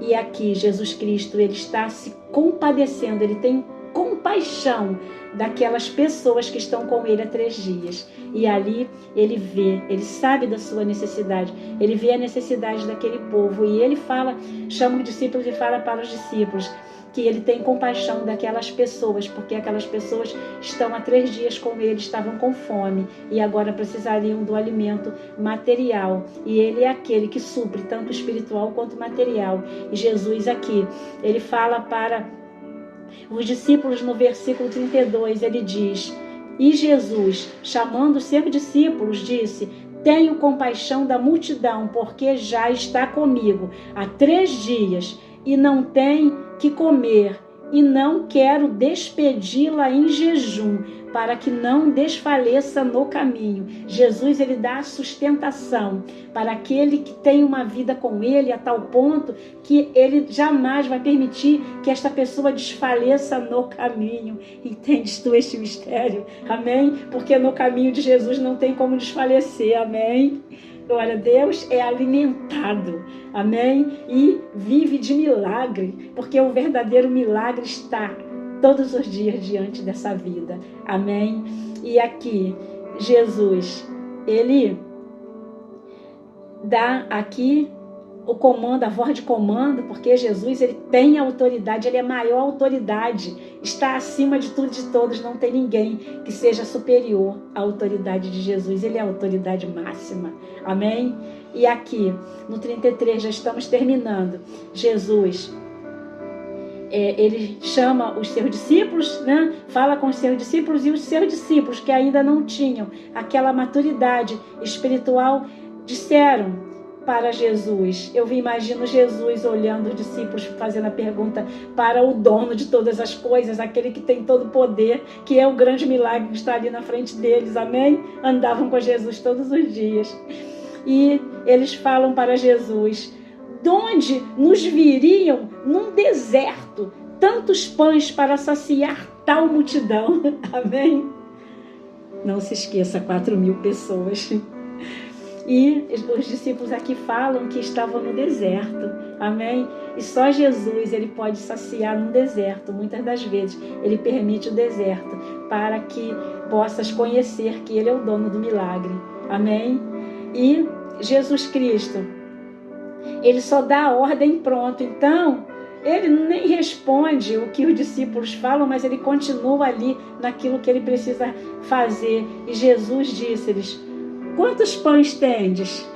E aqui, Jesus Cristo, ele está se compadecendo, ele tem compaixão daquelas pessoas que estão com ele há 3 dias. E ali ele vê, ele sabe da sua necessidade, ele vê a necessidade daquele povo. E ele fala, chama os discípulos e fala para os discípulos que ele tem compaixão daquelas pessoas, porque aquelas pessoas estão há 3 dias com ele, estavam com fome e agora precisariam do alimento material. E ele é aquele que supre tanto espiritual quanto material. E Jesus aqui, ele fala para os discípulos no versículo 32, ele diz: e Jesus, chamando os seus discípulos, disse: tenho compaixão da multidão, porque já está comigo há 3 dias e não tem que comer, e não quero despedi-la em jejum, para que não desfaleça no caminho. Jesus, ele dá a sustentação para aquele que tem uma vida com ele, a tal ponto que ele jamais vai permitir que esta pessoa desfaleça no caminho. Entendes tu este mistério? Amém? Porque no caminho de Jesus não tem como desfalecer, amém? Glória a Deus, é alimentado, amém? E vive de milagre, porque o verdadeiro milagre está todos os dias diante dessa vida, amém? E aqui, Jesus, ele dá aqui o comando, a voz de comando, porque Jesus, ele tem autoridade, ele é a maior autoridade, está acima de tudo e de todos, não tem ninguém que seja superior à autoridade de Jesus, ele é a autoridade máxima, amém? E aqui, no 33, já estamos terminando, Jesus, ele chama os seus discípulos, né? Fala com os seus discípulos, e os seus discípulos que ainda não tinham aquela maturidade espiritual, disseram para Jesus. Eu imagino Jesus olhando os discípulos, fazendo a pergunta para o dono de todas as coisas, aquele que tem todo o poder, que é o grande milagre que está ali na frente deles, amém? Andavam com Jesus todos os dias. E eles falam para Jesus: de onde nos viriam num deserto tantos pães para saciar tal multidão? Amém? Não se esqueça, 4.000 pessoas. E os discípulos aqui falam que estavam no deserto, amém? E só Jesus, ele pode saciar no deserto. Muitas das vezes ele permite o deserto para que possas conhecer que ele é o dono do milagre, amém? E Jesus Cristo, ele só dá a ordem pronto. Então ele nem responde o que os discípulos falam, mas ele continua ali naquilo que ele precisa fazer. E Jesus disse-lhes: quantos pães tendes?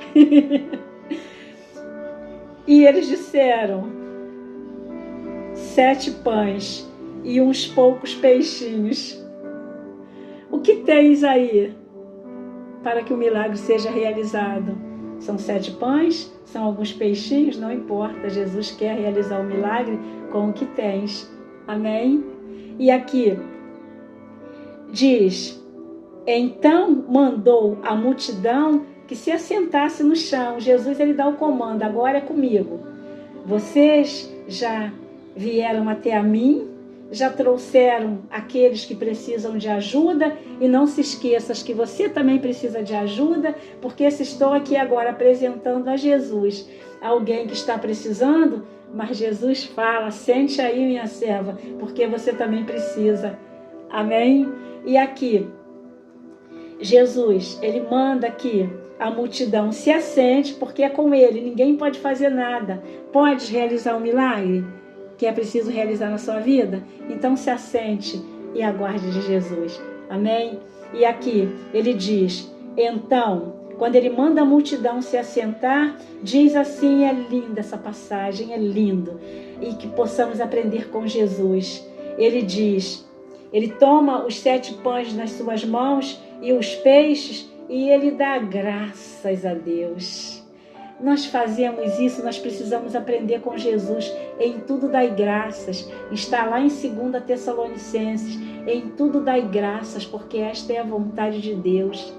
E eles disseram: 7 pães e uns poucos peixinhos. O que tens aí para que o milagre seja realizado? São 7 pães? São alguns peixinhos? Não importa, Jesus quer realizar o milagre com o que tens. Amém? E aqui diz: Então mandou a multidão que se assentasse no chão. Jesus, ele dá o comando, agora é comigo. Vocês já vieram até a mim, já trouxeram aqueles que precisam de ajuda, e não se esqueça que você também precisa de ajuda, porque se estou aqui agora apresentando a Jesus, alguém que está precisando, mas Jesus fala, sente aí, minha serva, porque você também precisa. Amém? E aqui, Jesus, ele manda que a multidão se assente, porque é com ele, ninguém pode fazer nada. Pode realizar um milagre que é preciso realizar na sua vida? Então se assente e aguarde de Jesus. Amém? E aqui ele diz, então, quando ele manda a multidão se assentar, diz assim, é linda essa passagem, é lindo, e que possamos aprender com Jesus. Ele diz, ele toma os 7 pães nas suas mãos e os peixes, e ele dá graças a Deus. Nós fazemos isso, nós precisamos aprender com Jesus. Em tudo dai graças. Está lá em 2 Tessalonicenses. Em tudo dai graças, porque esta é a vontade de Deus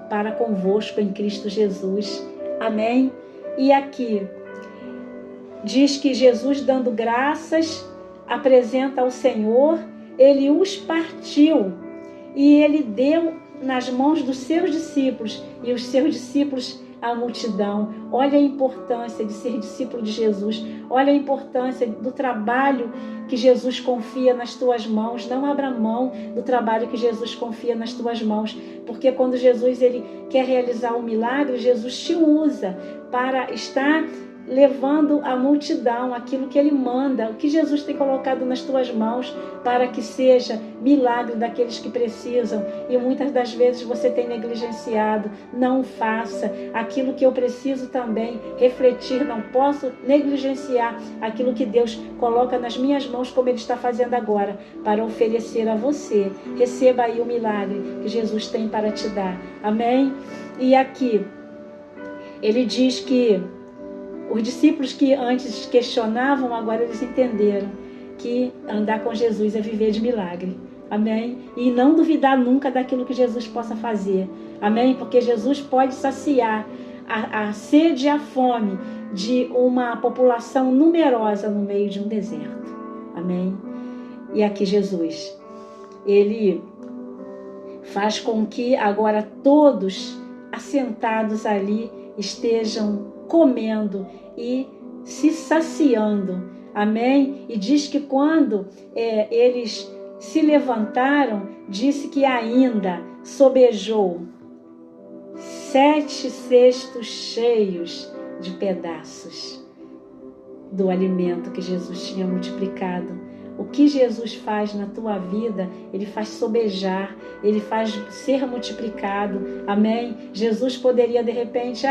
para convosco em Cristo Jesus. Amém? E aqui diz que Jesus, dando graças, apresenta ao Senhor, ele os partiu e ele deu nas mãos dos seus discípulos, e os seus discípulos a multidão. Olha a importância de ser discípulo de Jesus. Olha a importância do trabalho que Jesus confia nas tuas mãos. Não abra mão do trabalho que Jesus confia nas tuas mãos, porque quando Jesus ele quer realizar um milagre, Jesus te usa para estar levando a multidão aquilo que ele manda, o que Jesus tem colocado nas tuas mãos, para que seja milagre daqueles que precisam. E muitas das vezes você tem negligenciado. Não faça aquilo que eu preciso também refletir. Não posso negligenciar aquilo que Deus coloca nas minhas mãos, como ele está fazendo agora, para oferecer a você. Receba aí o milagre que Jesus tem para te dar. Amém? E aqui ele diz que os discípulos que antes questionavam, agora eles entenderam que andar com Jesus é viver de milagre. Amém? E não duvidar nunca daquilo que Jesus possa fazer. Amém? Porque Jesus pode saciar a sede e a fome de uma população numerosa no meio de um deserto. Amém? E aqui Jesus, ele faz com que agora todos assentados ali estejam comendo e se saciando. Amém? E diz que quando eles se levantaram, disse que ainda sobejou 7 cestos cheios de pedaços do alimento que Jesus tinha multiplicado. O que Jesus faz na tua vida, ele faz sobejar, ele faz ser multiplicado. Amém? Jesus poderia de repente,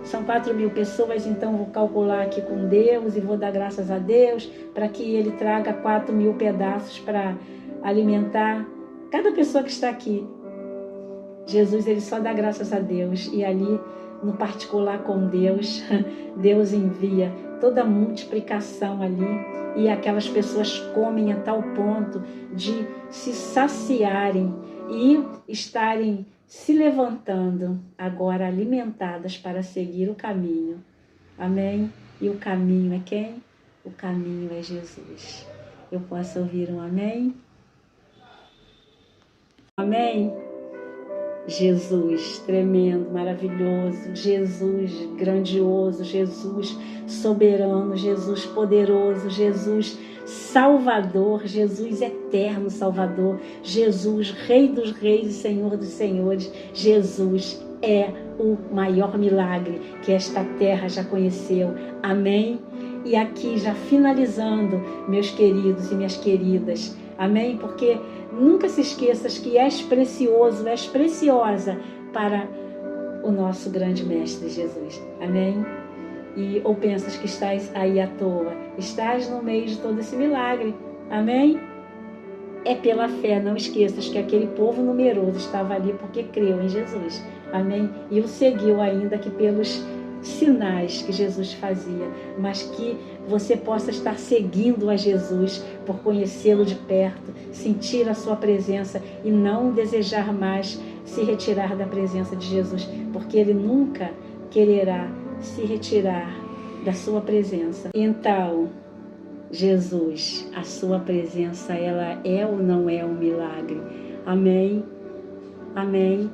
são 4.000 pessoas, então vou calcular aqui com Deus e vou dar graças a Deus para que ele traga 4.000 pedaços para alimentar cada pessoa que está aqui. Jesus, ele só dá graças a Deus, e ali no particular com Deus, Deus envia toda a multiplicação ali, e aquelas pessoas comem a tal ponto de se saciarem e estarem se levantando, agora alimentadas para seguir o caminho. Amém? E o caminho é quem? O caminho é Jesus. Eu posso ouvir um amém? Amém? Jesus tremendo, maravilhoso, Jesus grandioso, Jesus soberano, Jesus poderoso, Jesus Salvador, Jesus eterno Salvador, Jesus Rei dos Reis e Senhor dos Senhores. Jesus é o maior milagre que esta terra já conheceu. Amém? E aqui já finalizando, meus queridos e minhas queridas, amém? Porque nunca se esqueças que és precioso, és preciosa para o nosso grande Mestre Jesus. Amém? Ou pensas que estás aí à toa? Estás no meio de todo esse milagre. Amém? É pela fé, não esqueças que aquele povo numeroso estava ali porque creu em Jesus. Amém? E o seguiu ainda que pelos sinais que Jesus fazia, mas que você possa estar seguindo a Jesus por conhecê-lo de perto, sentir a sua presença e não desejar mais se retirar da presença de Jesus, porque ele nunca quererá se retirar da sua presença. Então, Jesus, a sua presença, ela é ou não é um milagre? Amém? Amém?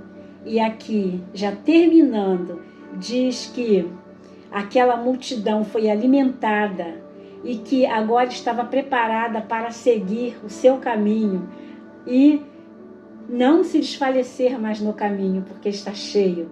E aqui, já terminando, diz que aquela multidão foi alimentada e que agora estava preparada para seguir o seu caminho e não se desfalecer mais no caminho, porque está cheio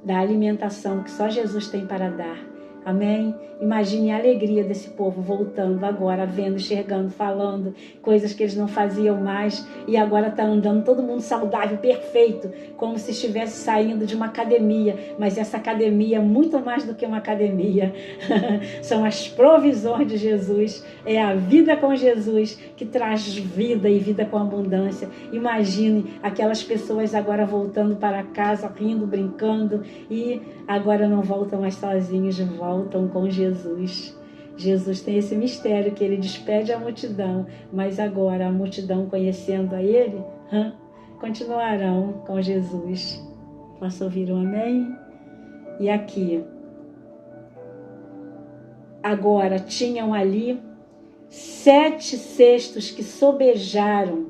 da alimentação que só Jesus tem para dar. Amém? Imagine a alegria desse povo voltando agora, vendo, enxergando, falando coisas que eles não faziam mais e agora está andando todo mundo saudável, perfeito, como se estivesse saindo de uma academia. Mas essa academia é muito mais do que uma academia. São as provisões de Jesus, é a vida com Jesus que traz vida e vida com abundância. Imagine aquelas pessoas agora voltando para casa, rindo, brincando e agora não voltam mais sozinhos, voltam com Jesus. Jesus tem esse mistério que ele despede a multidão, mas agora a multidão conhecendo a ele, continuarão com Jesus. Posso ouvir um amém? E aqui, agora tinham ali 7 cestos que sobejaram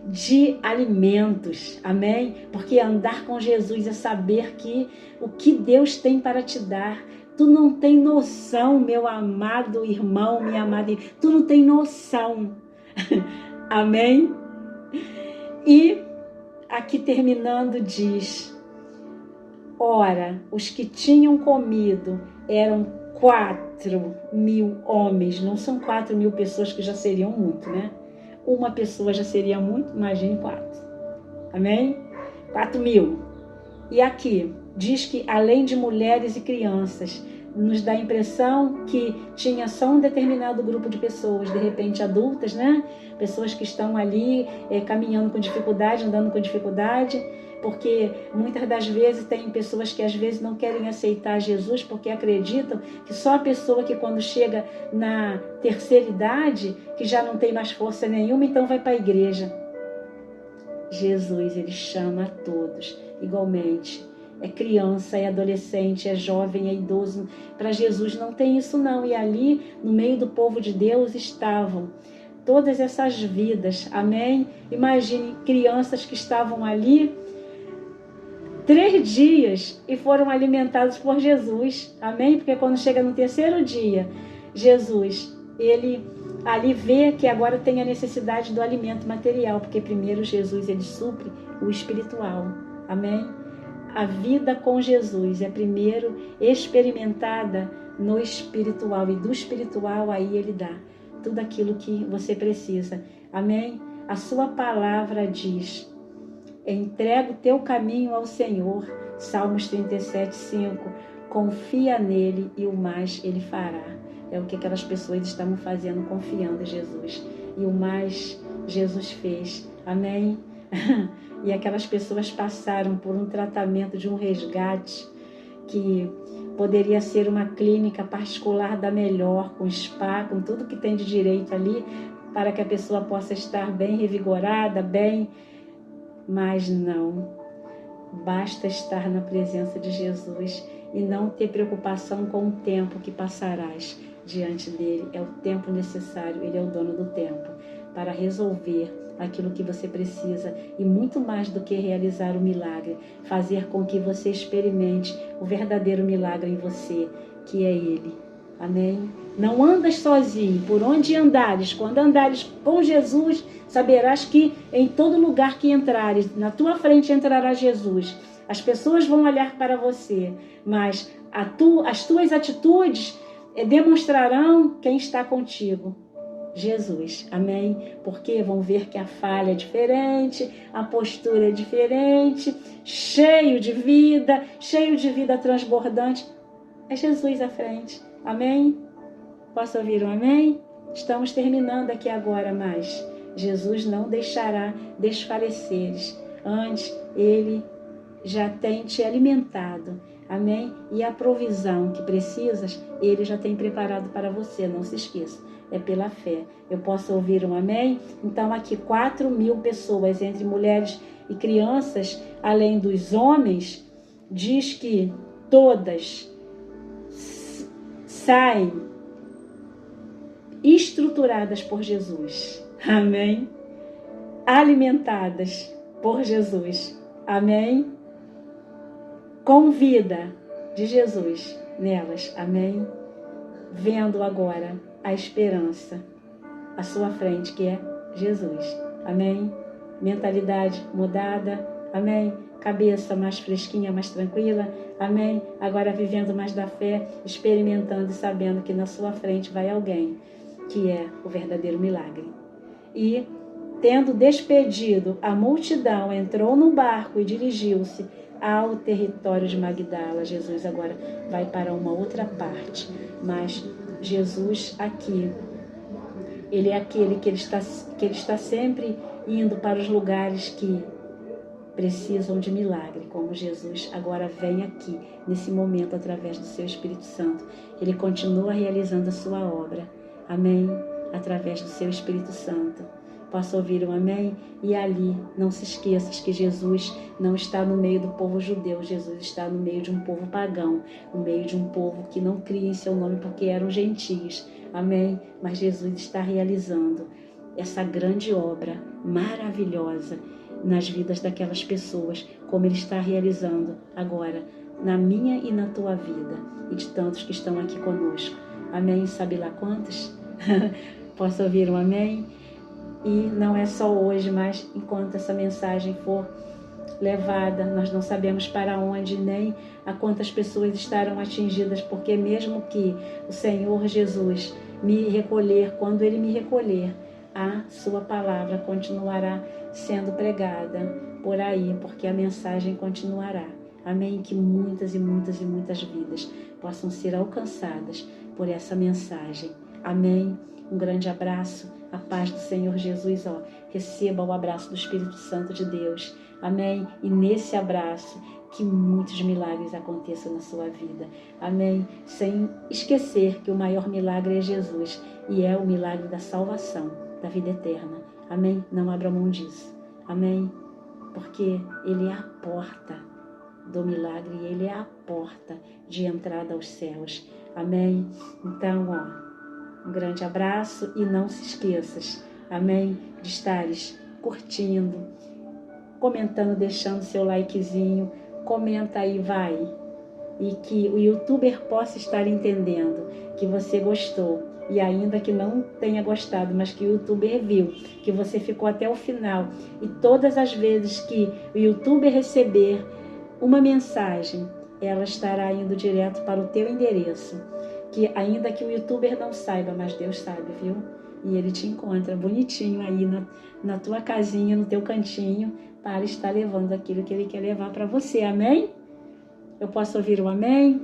de alimentos, amém? Porque andar com Jesus é saber que o que Deus tem para te dar, tu não tem noção, meu amado irmão, minha amada irmã, tu não tem noção, amém? E aqui terminando diz, ora, os que tinham comido eram 4.000 homens, não são 4.000 pessoas que já seriam muito, né? Uma pessoa já seria muito, imagine 4. Amém? 4.000. E aqui, diz que além de mulheres e crianças, nos dá a impressão que tinha só um determinado grupo de pessoas, de repente adultas, né? Pessoas que estão ali caminhando com dificuldade, andando com dificuldade, porque muitas das vezes tem pessoas que às vezes não querem aceitar Jesus porque acreditam que só a pessoa que quando chega na terceira idade, que já não tem mais força nenhuma, então vai para a igreja. Jesus, ele chama a todos igualmente. É criança, é adolescente, é jovem, é idoso. Para Jesus não tem isso não. E ali, no meio do povo de Deus, estavam todas essas vidas. Amém? Imagine crianças que estavam ali 3 dias e foram alimentados por Jesus. Amém? Porque quando chega no terceiro dia, Jesus, ele ali vê que agora tem a necessidade do alimento material, porque primeiro Jesus, ele supre o espiritual. Amém? A vida com Jesus é primeiro experimentada no espiritual, e do espiritual aí ele dá tudo aquilo que você precisa. Amém? A sua palavra diz: entrega o teu caminho ao Senhor. Salmos 37:5. Confia nele e o mais ele fará. É o que aquelas pessoas estavam fazendo, confiando em Jesus. E o mais Jesus fez. Amém? E aquelas pessoas passaram por um tratamento de um resgate que poderia ser uma clínica particular da melhor, com spa, com tudo que tem de direito ali, para que a pessoa possa estar bem revigorada, bem... Mas não, basta estar na presença de Jesus e não ter preocupação com o tempo que passarás diante dele. É o tempo necessário, ele é o dono do tempo, para resolver aquilo que você precisa e muito mais do que realizar o milagre, fazer com que você experimente o verdadeiro milagre em você, que é ele. Amém? Não andas sozinho, por onde andares, quando andares com Jesus, saberás que em todo lugar que entrares, na tua frente entrará Jesus. As pessoas vão olhar para você, mas as tuas atitudes demonstrarão quem está contigo. Jesus, amém? Porque vão ver que a falha é diferente, a postura é diferente, cheio de vida transbordante. É Jesus à frente, amém? Posso ouvir um amém? Estamos terminando aqui agora, mas Jesus não deixará desfaleceres. Antes, ele já tem te alimentado, amém? E a provisão que precisas, ele já tem preparado para você, não se esqueça. é pela fé. Eu posso ouvir um amém? Então aqui 4.000 pessoas, entre mulheres e crianças, além dos homens, diz que todas saem estruturadas por Jesus. Amém? Alimentadas por Jesus. Amém? Com vida de Jesus nelas. Amém? Vendo agora a esperança à sua frente, que é Jesus. Amém? Mentalidade mudada. Amém? Cabeça mais fresquinha, mais tranquila. Amém? Agora vivendo mais da fé, experimentando e sabendo que na sua frente vai alguém que é o verdadeiro milagre. E, tendo despedido a multidão, entrou no barco e dirigiu-se ao território de Magdala. Jesus agora vai para uma outra parte, mas Jesus aqui, ele é aquele que ele está sempre indo para os lugares que precisam de milagre, como Jesus agora vem aqui, nesse momento, através do seu Espírito Santo. Ele continua realizando a sua obra. Amém? Através do seu Espírito Santo. Posso ouvir um amém? E ali, não se esqueças que Jesus não está no meio do povo judeu. Jesus está no meio de um povo pagão, no meio de um povo que não cria em seu nome porque eram gentios. Amém? Mas Jesus está realizando essa grande obra maravilhosa nas vidas daquelas pessoas, como Ele está realizando agora na minha e na tua vida e de tantos que estão aqui conosco. Amém? Sabe lá quantos? Posso ouvir um amém? E não é só hoje, mas enquanto essa mensagem for levada, nós não sabemos para onde nem a quantas pessoas estarão atingidas, porque mesmo que o Senhor Jesus me recolher, quando Ele me recolher, a sua palavra continuará sendo pregada por aí, porque a mensagem continuará. Amém? Que muitas e muitas e muitas vidas possam ser alcançadas por essa mensagem. Amém? Um grande abraço, a paz do Senhor Jesus, receba o abraço do Espírito Santo de Deus. Amém? E nesse abraço, que muitos milagres aconteçam na sua vida. Amém? Sem esquecer que o maior milagre é Jesus e é o milagre da salvação, da vida eterna. Amém? Não abra mão disso. Amém? Porque Ele é a porta do milagre e Ele é a porta de entrada aos céus. Amém? Então, um grande abraço e não se esqueças, amém? De estares curtindo, comentando, deixando seu likezinho. Comenta aí, vai. E que o youtuber possa estar entendendo que você gostou. E ainda que não tenha gostado, mas que o youtuber viu, que você ficou até o final. E todas as vezes que o youtuber receber uma mensagem, ela estará indo direto para o teu endereço. Que ainda que o youtuber não saiba, mas Deus sabe, viu? E Ele te encontra bonitinho aí na tua casinha, no teu cantinho, para estar levando aquilo que Ele quer levar para você. Amém? Eu posso ouvir um amém?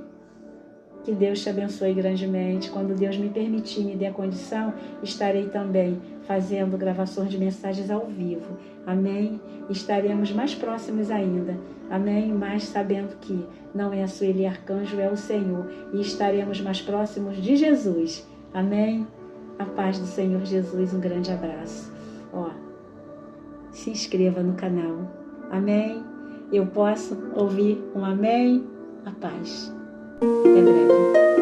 Que Deus te abençoe grandemente. Quando Deus me permitir, me der a condição, estarei também fazendo gravações de mensagens ao vivo. Amém? Estaremos mais próximos ainda. Amém? Mas sabendo que não é a Sueli Arcanjo, é o Senhor. E estaremos mais próximos de Jesus. Amém? A paz do Senhor Jesus. Um grande abraço. Se inscreva no canal. Amém? Eu posso ouvir um amém? A paz. Até breve.